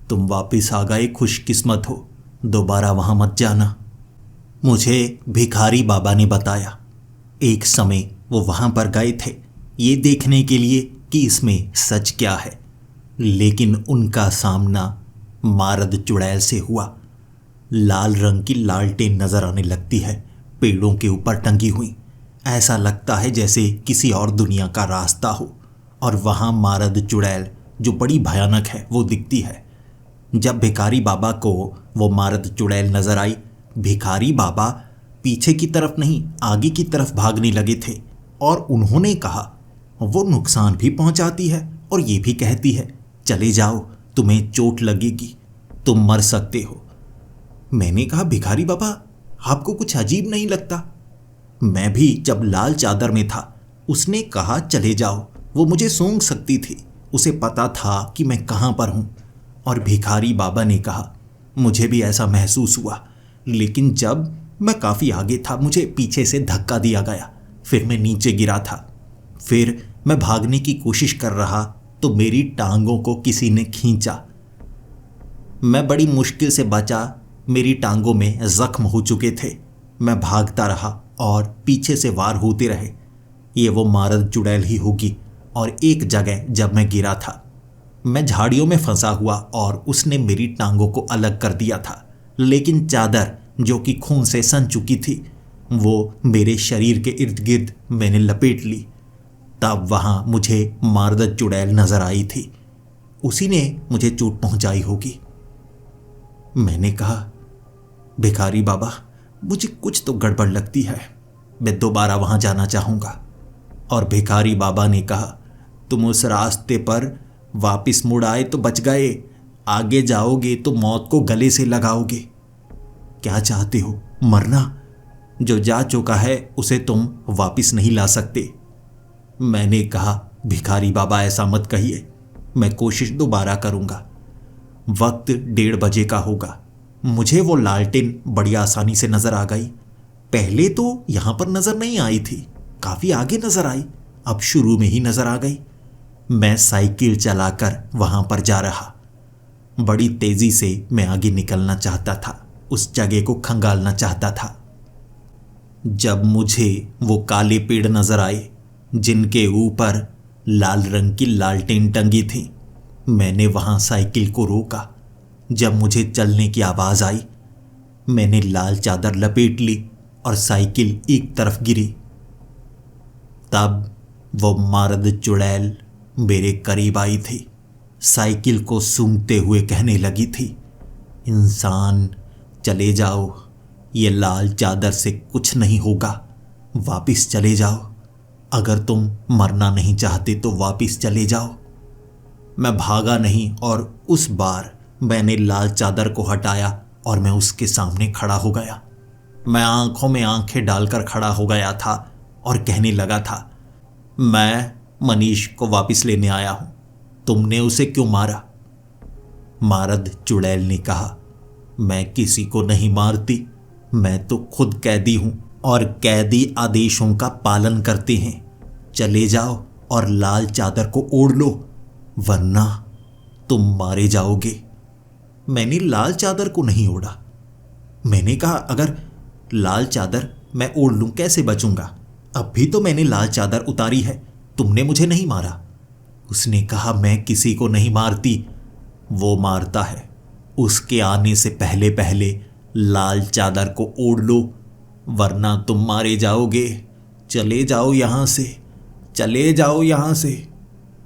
तुम वापिस आ गए, खुशकिस्मत हो, दोबारा वहां मत जाना। मुझे भिखारी बाबा ने बताया एक समय वो वहां पर गए थे, ये देखने के लिए कि इसमें सच क्या है, लेकिन उनका सामना मारद चुड़ैल से हुआ। लाल रंग की लालटेन नजर आने लगती है, पेड़ों के ऊपर टंगी हुई। ऐसा लगता है जैसे किसी और दुनिया का रास्ता हो। और वहां मारद चुड़ैल, जो बड़ी भयानक है, वो दिखती है। जब भिखारी बाबा को वो मारद चुड़ैल नजर आई, भिखारी बाबा पीछे की तरफ नहीं, आगे की तरफ भागने लगे थे। और उन्होंने कहा, वो नुकसान भी पहुंचाती है और ये भी कहती है, चले जाओ, तुम्हें चोट लगेगी, तुम मर सकते हो। मैंने कहा, भिखारी बाबा, आपको कुछ अजीब नहीं लगता? मैं भी जब लाल चादर में था, उसने कहा चले जाओ, वो मुझे सूंघ सकती थी, उसे पता था कि मैं कहां पर हूं। और भिखारी बाबा ने कहा, मुझे भी ऐसा महसूस हुआ, लेकिन जब मैं काफी आगे था, मुझे पीछे से धक्का दिया गया, फिर मैं नीचे गिरा था। फिर मैं भागने की कोशिश कर रहा तो मेरी टांगों को किसी ने खींचा। मैं बड़ी मुश्किल से बचा, मेरी टांगों में जख्म हो चुके थे। मैं भागता रहा और पीछे से वार होते रहे। ये वो मारद चुड़ैल ही होगी। और एक जगह जब मैं गिरा था, मैं झाड़ियों में फंसा हुआ और उसने मेरी टांगों को अलग कर दिया था, लेकिन चादर जो कि खून से सन चुकी थी, वो मेरे शरीर के इर्द गिर्द मैंने लपेट ली। तब वहां मुझे मारद चुड़ैल नजर आई थी। उसी ने मुझे चोट पहुंचाई होगी। मैंने कहा, भिखारी बाबा, मुझे कुछ तो गड़बड़ लगती है, मैं दोबारा वहां जाना चाहूंगा। और भिखारी बाबा ने कहा, तुम उस रास्ते पर वापिस मुड़ आए तो बच गए, आगे जाओगे तो मौत को गले से लगाओगे। क्या चाहते हो, मरना? जो जा चुका है उसे तुम वापिस नहीं ला सकते। मैंने कहा, भिखारी बाबा, ऐसा मत कहिए, मैं कोशिश दोबारा करूंगा। वक्त 1:30 बजे का होगा। मुझे वो लालटेन बड़ी आसानी से नजर आ गई। पहले तो यहां पर नजर नहीं आई थी, काफी आगे नजर आई, अब शुरू में ही नजर आ गई। मैं साइकिल चलाकर वहां पर जा रहा। बड़ी तेजी से मैं आगे निकलना चाहता था, उस जगह को खंगालना चाहता था। जब मुझे वो काले पेड़ नजर आए जिनके ऊपर लाल रंग की लालटेन टंगी थी, मैंने वहां साइकिल को रोका। जब मुझे चलने की आवाज आई, मैंने लाल चादर लपेट ली और साइकिल एक तरफ गिरी। तब वो मारद चुड़ैल मेरे करीब आई थी, साइकिल को सूंघते हुए कहने लगी थी, इंसान, चले जाओ, ये लाल चादर से कुछ नहीं होगा, वापिस चले जाओ। अगर तुम मरना नहीं चाहते तो वापिस चले जाओ। मैं भागा नहीं और उस बार मैंने लाल चादर को हटाया और मैं उसके सामने खड़ा हो गया। मैं आंखों में आंखें डालकर खड़ा हो गया था और कहने लगा था, मैं मनीष को वापस लेने आया हूं, तुमने उसे क्यों मारा? मारद चुड़ैल ने कहा, मैं किसी को नहीं मारती, मैं तो खुद कैदी हूं और कैदी आदेशों का पालन करते हैं। चले जाओ और लाल चादर को ओढ़ लो, वरना तुम मारे जाओगे। मैंने लाल चादर को नहीं ओढ़ा। मैंने कहा, अगर लाल चादर मैं ओढ़ लूं कैसे बचूंगा? अब भी तो मैंने लाल चादर उतारी है, तुमने मुझे नहीं मारा। उसने कहा, मैं किसी को नहीं मारती, वो मारता है। उसके आने से पहले पहले लाल चादर को ओढ़ लो, वरना तुम मारे जाओगे। चले जाओ यहां से, चले जाओ यहां से।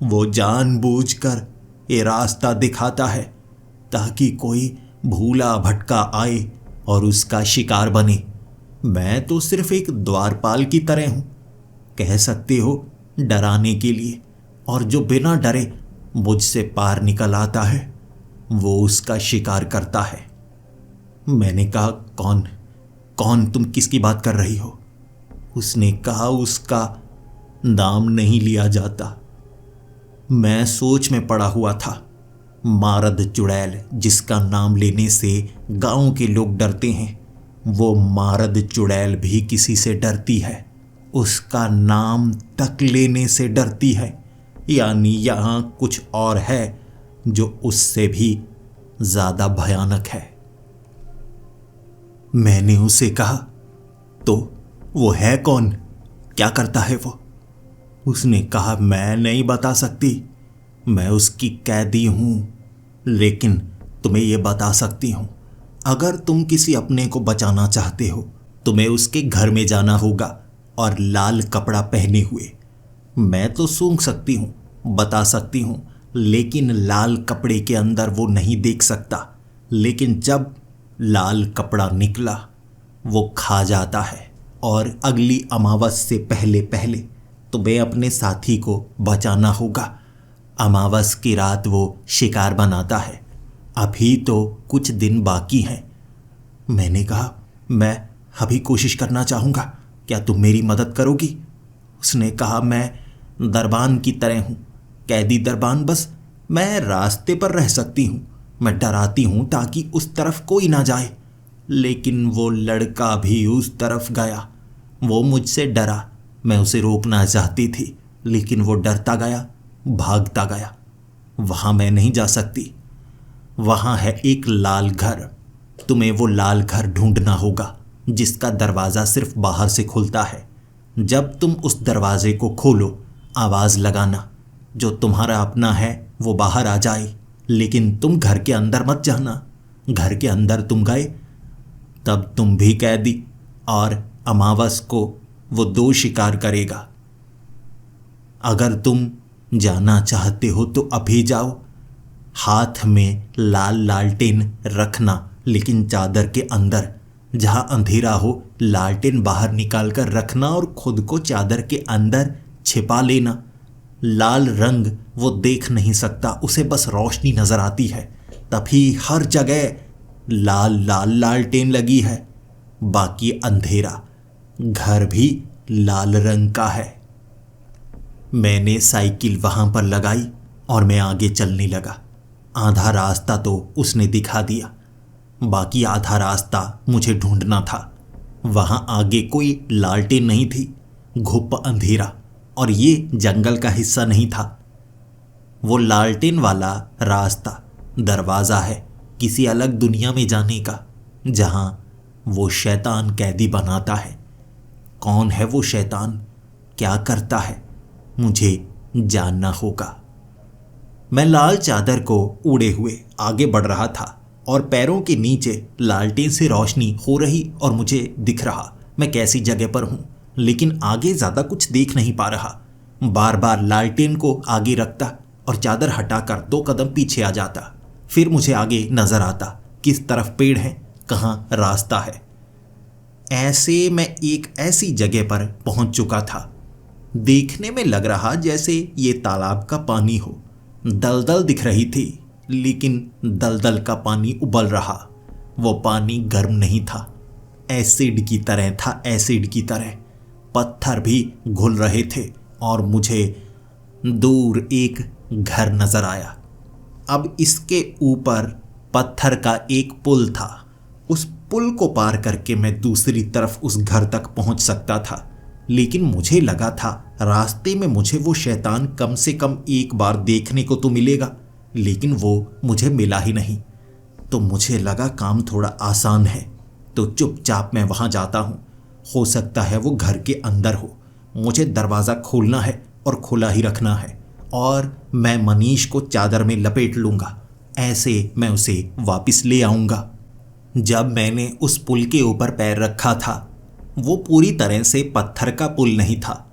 वो जानबूझकर ये रास्ता दिखाता है ताकि कोई भूला भटका आए और उसका शिकार बने। मैं तो सिर्फ एक द्वारपाल की तरह हूं, कह सकते हो डराने के लिए, और जो बिना डरे मुझसे पार निकल आता है वो उसका शिकार करता है। मैंने कहा, कौन कौन तुम किसकी बात कर रही हो? उसने कहा, उसका नाम नहीं लिया जाता। मैं सोच में पड़ा हुआ था। मारद चुड़ैल जिसका नाम लेने से गांव के लोग डरते हैं, वो मारद चुड़ैल भी किसी से डरती है, उसका नाम तक लेने से डरती है। यानी यहां कुछ और है जो उससे भी ज्यादा भयानक है। मैंने उसे कहा, तो वो है कौन, क्या करता है वो? उसने कहा, मैं नहीं बता सकती, मैं उसकी कैदी हूं, लेकिन तुम्हें यह बता सकती हूं, अगर तुम किसी अपने को बचाना चाहते हो तुम्हें उसके घर में जाना होगा और लाल कपड़ा पहने हुए। मैं तो सूंघ सकती हूं, बता सकती हूं, लेकिन लाल कपड़े के अंदर वो नहीं देख सकता। लेकिन जब लाल कपड़ा निकला वो खा जाता है, और अगली अमावस से पहले पहले तुम्हें अपने साथी को बचाना होगा। अमावस की रात वो शिकार बनाता है। अभी तो कुछ दिन बाकी हैं। मैंने कहा, मैं अभी कोशिश करना चाहूँगा, क्या तुम मेरी मदद करोगी? उसने कहा, मैं दरबान की तरह हूँ, कैदी दरबान, बस मैं रास्ते पर रह सकती हूँ। मैं डराती हूँ ताकि उस तरफ कोई ना जाए। लेकिन वो लड़का भी उस तरफ गया। वो मुझसे डरा। मैं उसे रोकना चाहती थी, लेकिन वो डरता गया, भागता गया। वहाँ मैं नहीं जा सकती। वहाँ है एक लाल घर। तुम्हें वो लाल घर ढूंढना होगा जिसका दरवाज़ा सिर्फ बाहर से खुलता है। जब तुम उस दरवाजे को खोलो, आवाज़ लगाना, जो तुम्हारा अपना है वो बाहर आ जाए, लेकिन तुम घर के अंदर मत जाना। घर के अंदर तुम गए तब तुम भी कैदी, और अमावस को वो दो शिकार करेगा। अगर तुम जाना चाहते हो तो अभी जाओ। हाथ में लाल लालटेन रखना, लेकिन चादर के अंदर। जहां अंधेरा हो लालटेन बाहर निकाल कर रखना और खुद को चादर के अंदर छिपा लेना। लाल रंग वो देख नहीं सकता, उसे बस रोशनी नजर आती है। तभी हर जगह लाल लाल लालटेन लगी है, बाकी अंधेरा। घर भी लाल रंग का है। मैंने साइकिल वहां पर लगाई और मैं आगे चलने लगा। आधा रास्ता तो उसने दिखा दिया, बाकी आधा रास्ता मुझे ढूंढना था। वहां आगे कोई लालटेन नहीं थी, घुप अंधेरा, और ये जंगल का हिस्सा नहीं था। वो लालटेन वाला रास्ता दरवाज़ा है किसी अलग दुनिया में जाने का, जहां वो शैतान कैदी बनाता है। कौन है वो शैतान, क्या करता है, मुझे जानना होगा। मैं लाल चादर को ओढ़े हुए आगे बढ़ रहा था और पैरों के नीचे लालटेन से रोशनी हो रही और मुझे दिख रहा मैं कैसी जगह पर हूँ, लेकिन आगे ज़्यादा कुछ देख नहीं पा रहा। बार बार लालटेन को आगे रखता और चादर हटाकर 2 कदम पीछे आ जाता। फिर मुझे आगे नजर आता किस तरफ पेड़ है, कहाँ रास्ता है। ऐसे मैं एक ऐसी जगह पर पहुंच चुका था। देखने में लग रहा जैसे ये तालाब का पानी हो। दलदल दिख रही थी, लेकिन दलदल का पानी उबल रहा। वो पानी गर्म नहीं था, एसिड की तरह था, एसिड की तरह। पत्थर भी घुल रहे थे और मुझे दूर एक घर नजर आया। अब इसके ऊपर पत्थर का एक पुल था। उस पुल को पार करके मैं दूसरी तरफ उस घर तक पहुंच सकता था, लेकिन मुझे लगा था रास्ते में मुझे वो शैतान कम से कम एक बार देखने को तो मिलेगा, लेकिन वो मुझे मिला ही नहीं। तो मुझे लगा काम थोड़ा आसान है, तो चुपचाप मैं वहां जाता हूं। हो सकता है वो घर के अंदर हो। मुझे दरवाज़ा खोलना है और खुला ही रखना है, और मैं मनीष को चादर में लपेट लूँगा। ऐसे मैं उसे वापस ले आऊँगा। जब मैंने उस पुल के ऊपर पैर रखा था, वो पूरी तरह से पत्थर का पुल नहीं था।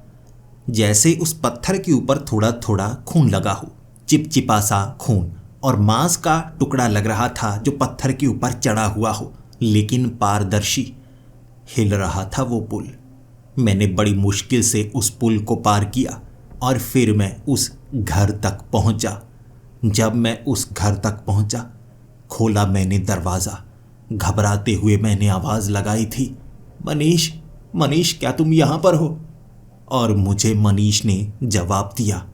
जैसे उस पत्थर के ऊपर थोड़ा थोड़ा खून लगा हो, चिपचिपा सा खून, और मांस का टुकड़ा लग रहा था जो पत्थर के ऊपर चढ़ा हुआ हो, लेकिन पारदर्शी। हिल रहा था वो पुल। मैंने बड़ी मुश्किल से उस पुल को पार किया और फिर मैं उस घर तक पहुंचा। जब मैं उस घर तक पहुंचा, खोला मैंने दरवाज़ा। घबराते हुए मैंने आवाज़ लगाई थी, मनीष, मनीष, क्या तुम यहाँ पर हो? और मुझे मनीष ने जवाब दिया।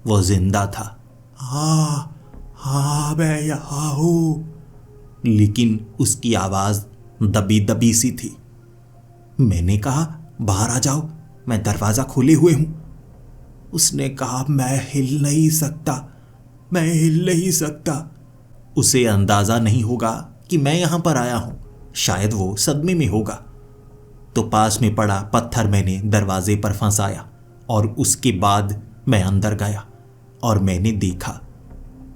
वो जिंदा था। हाँ हाँ, मैं यहाँ हूँ, लेकिन उसकी आवाज़ दबी दबी सी थी। मैंने कहा, बाहर आ जाओ, मैं दरवाज़ा खोले हुए हूँ। उसने कहा, मैं हिल नहीं सकता, मैं हिल नहीं सकता। उसे अंदाज़ा नहीं होगा कि मैं यहाँ पर आया हूँ। शायद वो सदमे में होगा। तो पास में पड़ा पत्थर मैंने दरवाजे पर फंसाया और उसके बाद मैं अंदर गया और मैंने देखा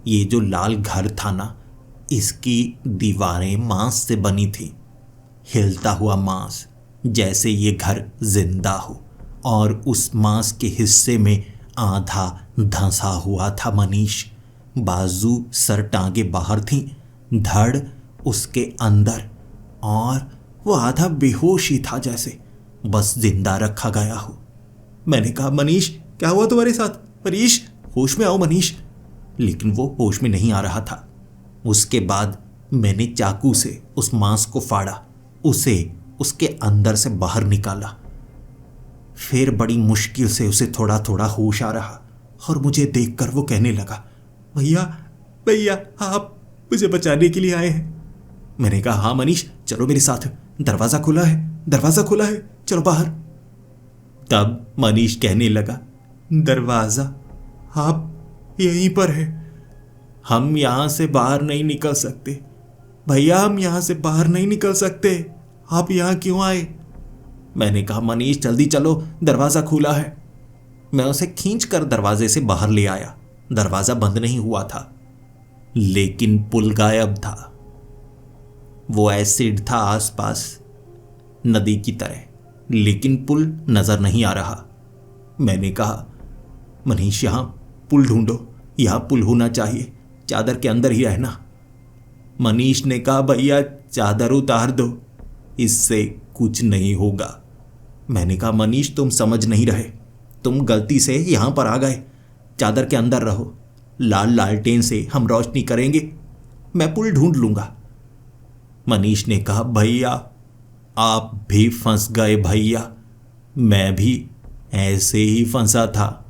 ये जो लाल घर था ना, इसकी दीवारें मांस से बनी थी। हिलता हुआ मांस, जैसे ये घर जिंदा हो, और उस मांस के हिस्से में आधा धंसा हुआ था मनीष। बाजू सर टांगे बाहर थीं, धड़ उसके अंदर, और वो आधा बेहोश ही था, जैसे बस जिंदा रखा गया हो। मैंने कहा, मनीष, क्या हुआ तुम्हारे साथ? मनीष, होश में आओ मनीष। लेकिन वो होश में नहीं आ रहा था। उसके बाद मैंने चाकू से उस मांस को फाड़ा, उसे उसके अंदर से बाहर निकाला। फिर बड़ी मुश्किल से उसे थोड़ा थोड़ा होश आ रहा, और मुझे देखकर वो कहने लगा, भैया, भैया, आप मुझे बचाने के लिए आए हैं। मैंने कहा, हाँ मनीष, चलो मेरे साथ, दरवाज़ा खुला है, दरवाज़ा खुला है, चलो बाहर। तब मनीष कहने लगा, दरवाज़ा आप यहीं पर है, हम यहाँ से बाहर नहीं निकल सकते। भैया, हम यहाँ से बाहर नहीं निकल सकते, आप यहाँ क्यों आए? मैंने कहा, मनीष, जल्दी चलो, दरवाज़ा खुला है। मैं उसे खींचकर दरवाजे से बाहर ले आया। दरवाज़ा बंद नहीं हुआ था, लेकिन पुल गायब था। वो एसिड था आसपास, नदी की तरह, लेकिन पुल नज़र नहीं आ रहा। मैंने कहा, मनीष, यहाँ पुल ढूंढो, यहाँ पुल होना चाहिए, चादर के अंदर ही रहना। मनीष ने कहा, भैया, चादर उतार दो, इससे कुछ नहीं होगा। मैंने कहा, मनीष, तुम समझ नहीं रहे, तुम गलती से यहाँ पर आ गए, चादर के अंदर रहो, लाल लालटेन से हम रोशनी करेंगे, मैं पुल ढूंढ लूँगा। मनीष ने कहा, भैया, आप भी फंस गए भैया, मैं भी ऐसे ही फंसा था।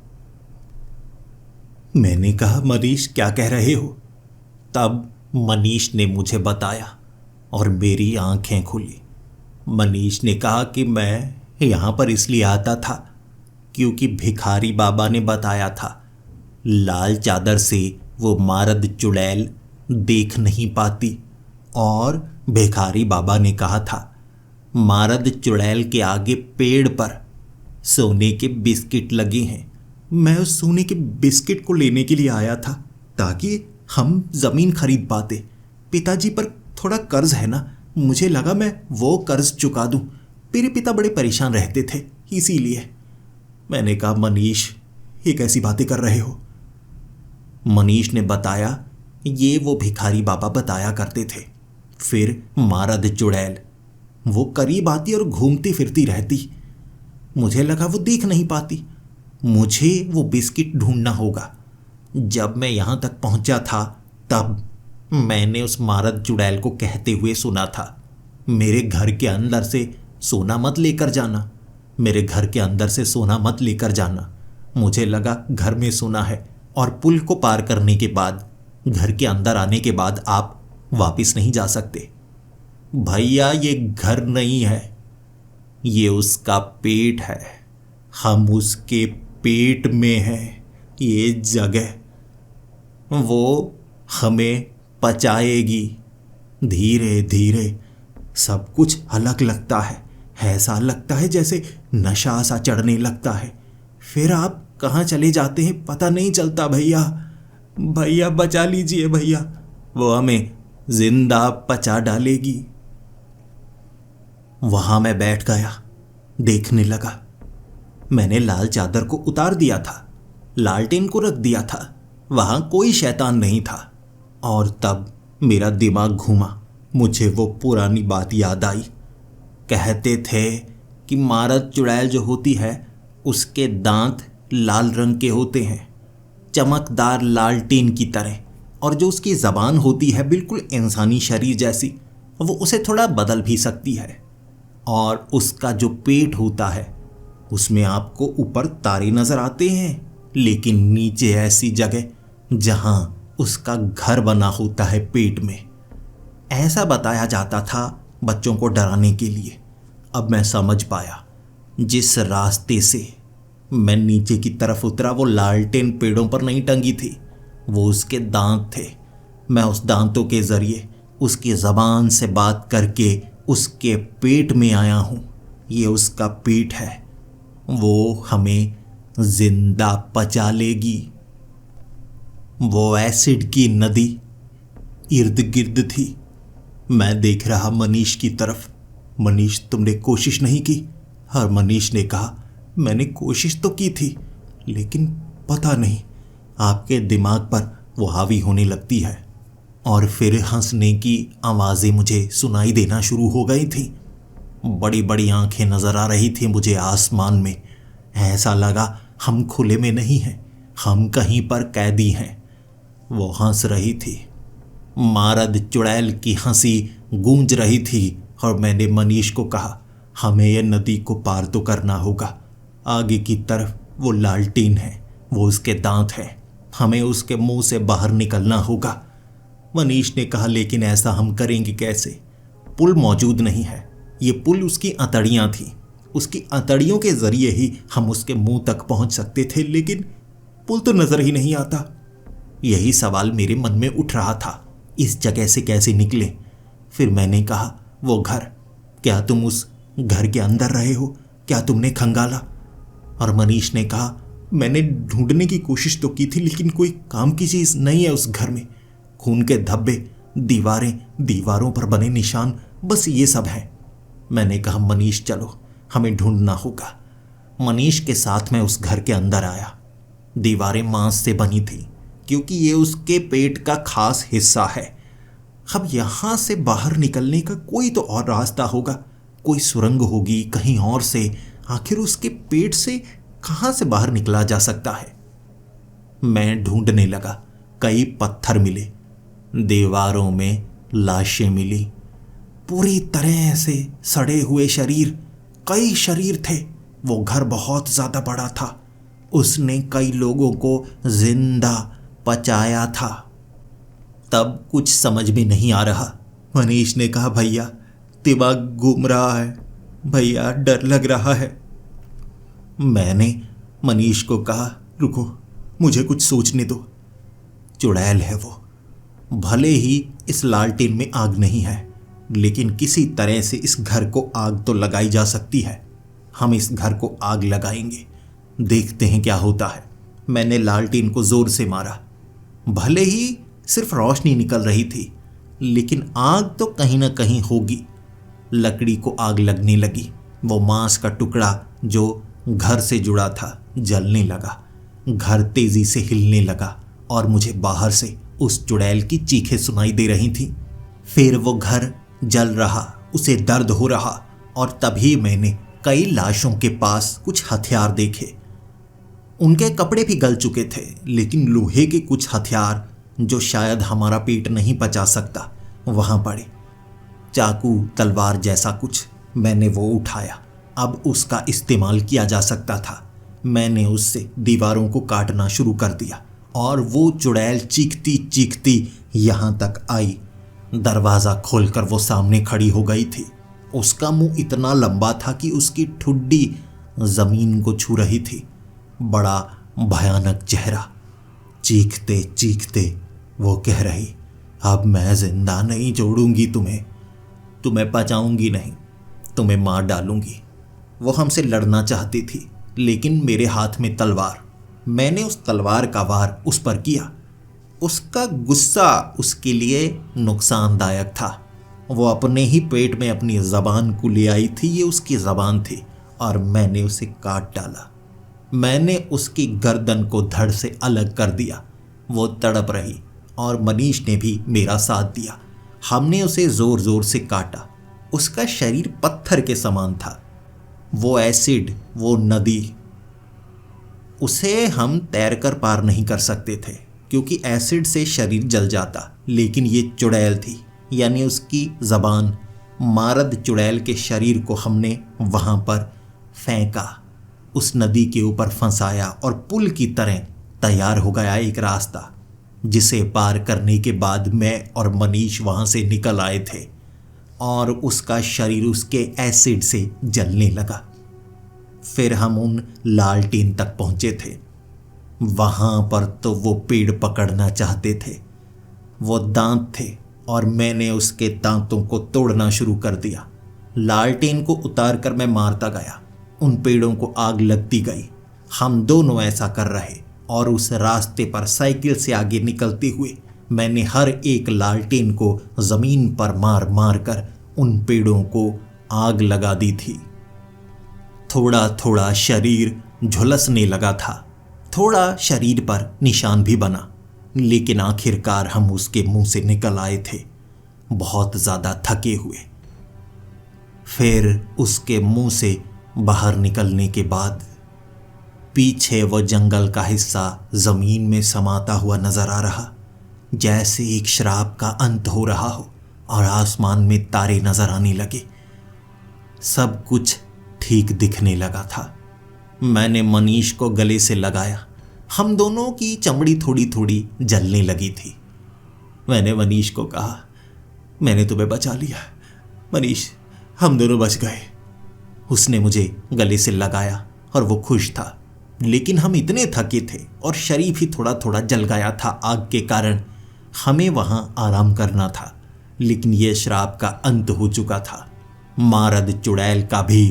मैंने कहा, मनीष, क्या कह रहे हो? तब मनीष ने मुझे बताया और मेरी आंखें खुली। मनीष ने कहा कि मैं यहाँ पर इसलिए आता था क्योंकि भिखारी बाबा ने बताया था, लाल चादर से वो मारद चुड़ैल देख नहीं पाती, और भिखारी बाबा ने कहा था, मारद चुड़ैल के आगे पेड़ पर सोने के बिस्किट लगे हैं। मैं उस सोने के बिस्किट को लेने के लिए आया था ताकि हम ज़मीन खरीद पाते। पिताजी पर थोड़ा कर्ज है ना, मुझे लगा मैं वो कर्ज चुका दूं। मेरे पिता बड़े परेशान रहते थे, इसीलिए। मैंने कहा, मनीष, ये कैसी बातें कर रहे हो? मनीष ने बताया, ये वो भिखारी बाबा बताया करते थे। फिर मारद चुड़ैल वो करीब आती और घूमती फिरती रहती। मुझे लगा वो देख नहीं पाती। मुझे वो बिस्किट ढूंढना होगा। जब मैं यहाँ तक पहुँचा था, तब मैंने उस मारद चुड़ैल को कहते हुए सुना था, मेरे घर के अंदर से सोना मत लेकर जाना, मेरे घर के अंदर से सोना मत लेकर जाना। मुझे लगा घर में सोना है, और पुल को पार करने के बाद घर के अंदर आने के बाद आप वापस नहीं जा सकते। भैया ये घर नहीं है, ये उसका पेट है। हम उसके पेट में हैं। ये जगह वो हमें पचाएगी। धीरे धीरे सब कुछ अलग लगता है। ऐसा लगता है जैसे नशा सा चढ़ने लगता है। फिर आप कहाँ चले जाते हैं पता नहीं चलता। भैया भैया बचा लीजिए भैया, वो हमें जिंदा पचा डालेगी। वहां मैं बैठ गया, देखने लगा। मैंने लाल चादर को उतार दिया था, लालटेन को रख दिया था। वहां कोई शैतान नहीं था। और तब मेरा दिमाग घूमा। मुझे वो पुरानी बात याद आई। कहते थे कि मारद चुड़ैल जो होती है उसके दांत लाल रंग के होते हैं, चमकदार लालटेन की तरह। और जो उसकी ज़बान होती है बिल्कुल इंसानी शरीर जैसी, वो उसे थोड़ा बदल भी सकती है। और उसका जो पेट होता है उसमें आपको ऊपर तारे नज़र आते हैं, लेकिन नीचे ऐसी जगह जहां उसका घर बना होता है पेट में। ऐसा बताया जाता था बच्चों को डराने के लिए। अब मैं समझ पाया, जिस रास्ते से मैं नीचे की तरफ उतरा वो लालटेन पेड़ों पर नहीं टंगी थी, वो उसके दांत थे। मैं उस दांतों के जरिए उसकी ज़बान से बात करके उसके पेट में आया हूँ। ये उसका पेट है, वो हमें जिंदा पचा लेगी। वो एसिड की नदी इर्द गिर्द थी। मैं देख रहा मनीष की तरफ। मनीष, तुमने कोशिश नहीं की? और मनीष ने कहा, मैंने कोशिश तो की थी, लेकिन पता नहीं आपके दिमाग पर वो हावी होने लगती है। और फिर हंसने की आवाज़ें मुझे सुनाई देना शुरू हो गई थी। बड़ी बड़ी आंखें नज़र आ रही थी मुझे आसमान में। ऐसा लगा हम खुले में नहीं हैं, हम कहीं पर कैदी हैं। वो हंस रही थी। मारद चुड़ैल की हंसी गूंज रही थी। और मैंने मनीष को कहा, हमें यह नदी को पार तो करना होगा। आगे की तरफ वो लालटेन है, वो उसके दांत हैं, हमें उसके मुंह से बाहर निकलना होगा। मनीष ने कहा, लेकिन ऐसा हम करेंगे कैसे? पुल मौजूद नहीं है। ये पुल उसकी अतड़ियाँ थी, उसकी अतड़ियों के जरिए ही हम उसके मुंह तक पहुंच सकते थे, लेकिन पुल तो नजर ही नहीं आता। यही सवाल मेरे मन में उठ रहा था, इस जगह से कैसे निकले? फिर मैंने कहा, वो घर, क्या तुम उस घर के अंदर रहे हो? क्या तुमने खंगाला? और मनीष ने कहा, मैंने ढूंढने की कोशिश तो की थी, लेकिन कोई काम की चीज नहीं है उस घर में। खून के धब्बे, दीवारें, दीवारों पर बने निशान, बस ये सब है। मैंने कहा, मनीष चलो, हमें ढूंढना होगा। मनीष के साथ मैं उस घर के अंदर आया। दीवारें मांस से बनी थी, क्योंकि ये उसके पेट का खास हिस्सा है। अब यहां से बाहर निकलने का कोई तो और रास्ता होगा, कोई सुरंग होगी कहीं और से। आखिर उसके पेट से कहां से बाहर निकला जा सकता है? मैं ढूंढने लगा। कई पत्थर मिले, दीवारों में लाशें मिली, पूरी तरह से सड़े हुए शरीर। कई शरीर थे। वो घर बहुत ज्यादा बड़ा था, उसने कई लोगों को जिंदा पचाया था। तब कुछ समझ में नहीं आ रहा। मनीष ने कहा, भैया दिमाग घूम रहा है, भैया डर लग रहा है। मैंने मनीष को कहा, रुको, मुझे कुछ सोचने दो। चुड़ैल है वो, भले ही इस लालटेन में आग नहीं है, लेकिन किसी तरह से इस घर को आग तो लगाई जा सकती है। हम इस घर को आग लगाएंगे, देखते हैं क्या होता है। मैंने लालटेन को जोर से मारा। भले ही सिर्फ रोशनी निकल रही थी, लेकिन आग तो कहीं ना कहीं होगी। लकड़ी को आग लगने लगी। वो मांस का टुकड़ा जो घर से जुड़ा था जलने लगा। घर तेजी से हिलने लगा और मुझे बाहर से उस चुड़ैल की चीखें सुनाई दे रही थीं। फिर वो घर जल रहा, उसे दर्द हो रहा। और तभी मैंने कई लाशों के पास कुछ हथियार देखे। उनके कपड़े भी गल चुके थे, लेकिन लोहे के कुछ हथियार जो शायद हमारा पेट नहीं पचा सकता वहां पड़े। चाकू, तलवार जैसा कुछ। मैंने वो उठाया। अब उसका इस्तेमाल किया जा सकता था। मैंने उससे दीवारों को काटना शुरू कर दिया और वो चुड़ैल चीखती चीखती यहाँ तक आई। दरवाज़ा खोलकर वो सामने खड़ी हो गई थी। उसका मुंह इतना लंबा था कि उसकी ठुड्डी ज़मीन को छू रही थी। बड़ा भयानक चेहरा। चीखते चीखते वो कह रही, अब मैं जिंदा नहीं छोड़ूंगी तुम्हें बचाऊंगी नहीं, तुम्हें मार डालूंगी। वो हमसे लड़ना चाहती थी, लेकिन मेरे हाथ में तलवार। मैंने उस तलवार का वार उस पर किया। उसका गुस्सा उसके लिए नुकसानदायक था। वो अपने ही पेट में अपनी ज़बान को ले आई थी। ये उसकी ज़बान थी और मैंने उसे काट डाला। मैंने उसकी गर्दन को धड़ से अलग कर दिया। वो तड़प रही और मनीष ने भी मेरा साथ दिया। हमने उसे ज़ोर ज़ोर से काटा। उसका शरीर पत्थर के समान था। वो एसिड, वो नदी, उसे हम तैरकर पार नहीं कर सकते थे क्योंकि एसिड से शरीर जल जाता। लेकिन ये चुड़ैल थी, यानी उसकी ज़बान। मारद चुड़ैल के शरीर को हमने वहाँ पर फेंका, उस नदी के ऊपर फंसाया और पुल की तरह तैयार हो गया एक रास्ता, जिसे पार करने के बाद मैं और मनीष वहाँ से निकल आए थे और उसका शरीर उसके एसिड से जलने लगा। फिर हम उन लालटेन तक पहुँचे थे। वहाँ पर तो वो पेड़ पकड़ना चाहते थे। वो दांत थे और मैंने उसके दांतों को तोड़ना शुरू कर दिया। लालटेन को उतार कर मैं मारता गया। उन पेड़ों को आग लगती गई। हम दोनों ऐसा कर रहे और उस रास्ते पर साइकिल से आगे निकलते हुए मैंने हर एक लालटेन को ज़मीन पर मार मार कर उन पेड़ों को आग लगा दी थी। थोड़ा थोड़ा शरीर झुलसने लगा था। थोड़ा शरीर पर निशान भी बना, लेकिन आखिरकार हम उसके मुंह से निकल आए थे, बहुत ज़्यादा थके हुए। फिर उसके मुंह से बाहर निकलने के बाद पीछे वो जंगल का हिस्सा ज़मीन में समाता हुआ नज़र आ रहा, जैसे एक शराब का अंत हो रहा हो, और आसमान में तारे नज़र आने लगे। सब कुछ ठीक दिखने लगा था। मैंने मनीष को गले से लगाया। हम दोनों की चमड़ी थोड़ी थोड़ी जलने लगी थी। मैंने मनीष को कहा, मैंने तुम्हें बचा लिया मनीष, हम दोनों बच गए। उसने मुझे गले से लगाया और वो खुश था, लेकिन हम इतने थके थे और शरीर भी थोड़ा थोड़ा जल गया था आग के कारण। हमें वहाँ आराम करना था, लेकिन यह श्राप का अंत हो चुका था। मारद चुड़ैल का भी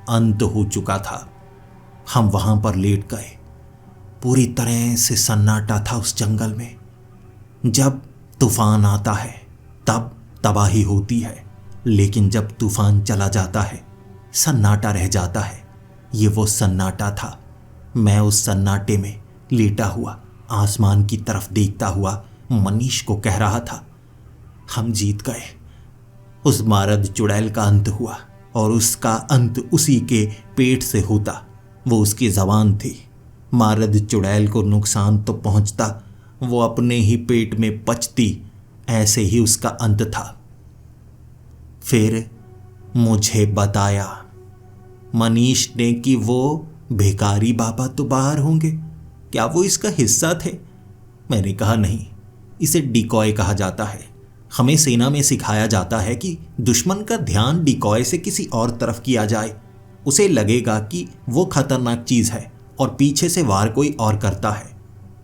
अंत हो चुका था। हम वहाँ पर लेट गए। पूरी तरह से सन्नाटा था उस जंगल में। जब तूफान आता है तब तबाही होती है, लेकिन जब तूफान चला जाता है सन्नाटा रह जाता है। ये वो सन्नाटा था। मैं उस सन्नाटे में लेटा हुआ आसमान की तरफ देखता हुआ मनीष को कह रहा था, हम जीत गए। उस मारद चुड़ैल का अंत हुआ और उसका अंत उसी के पेट से होता। वो उसकी ज़बान थी। मारद चुड़ैल को नुकसान तो पहुंचता, वो अपने ही पेट में पचती। ऐसे ही उसका अंत था। फिर मुझे बताया मनीष ने कि वो भिखारी बाबा तो बाहर होंगे, क्या वो इसका हिस्सा थे? मैंने कहा नहीं, इसे डिकॉय कहा जाता है। हमें सेना में सिखाया जाता है कि दुश्मन का ध्यान डिकॉय से किसी और तरफ किया जाए। उसे लगेगा कि वो खतरनाक चीज़ है और पीछे से वार कोई और करता है।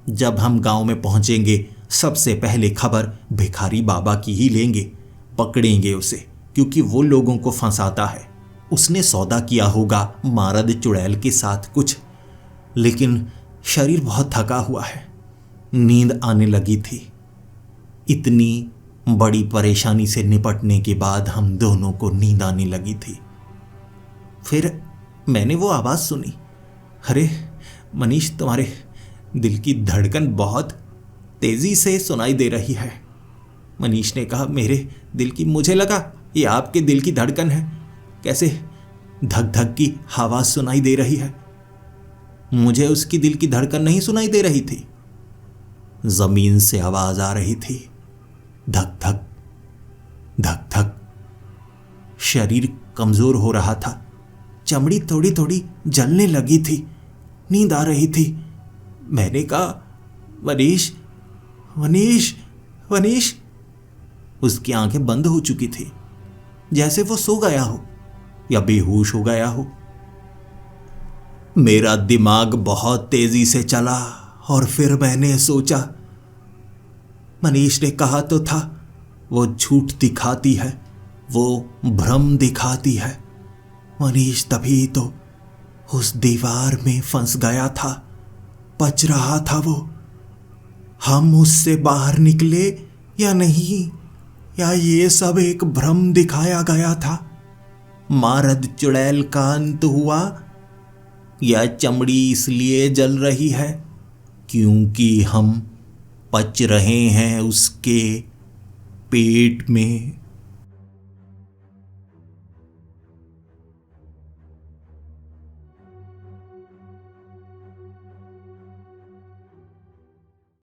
जब हम गांव में पहुंचेंगे सबसे पहले खबर भिखारी बाबा की ही लेंगे। पकड़ेंगे उसे, क्योंकि वो लोगों को फंसाता है। उसने सौदा किया होगा मारद चुड़ैल के साथ कुछ। लेकिन शरीर बहुत थका हुआ है, नींद आने लगी थी। इतनी बड़ी परेशानी से निपटने के बाद हम दोनों को नींद आने लगी थी। फिर मैंने वो आवाज़ सुनी, अरे मनीष, तुम्हारे दिल की धड़कन बहुत तेज़ी से सुनाई दे रही है। मनीष ने कहा, मेरे दिल की? मुझे लगा ये आपके दिल की धड़कन है। कैसे धक धक की आवाज़ सुनाई दे रही है। मुझे उसकी दिल की धड़कन नहीं सुनाई दे रही थी। ज़मीन से आवाज़ आ रही थी, धक धक धक धक। शरीर कमज़ोर हो रहा था, चमड़ी थोड़ी थोड़ी जलने लगी थी, नींद आ रही थी। मैंने कहा, वनीश, वनीश, वनीश। उसकी आंखें बंद हो चुकी थी, जैसे वो सो गया हो या बेहोश हो गया हो। मेरा दिमाग बहुत तेजी से चला और फिर मैंने सोचा, मनीष ने कहा तो था वो झूठ दिखाती है, वो भ्रम दिखाती है। मनीष तभी तो उस दीवार में फंस गया था, बच रहा था वो। हम उससे बाहर निकले या नहीं, या ये सब एक भ्रम दिखाया गया था? मारद चुड़ैल का अंत हुआ, या चमड़ी इसलिए जल रही है क्योंकि हम पच रहे हैं उसके पेट में?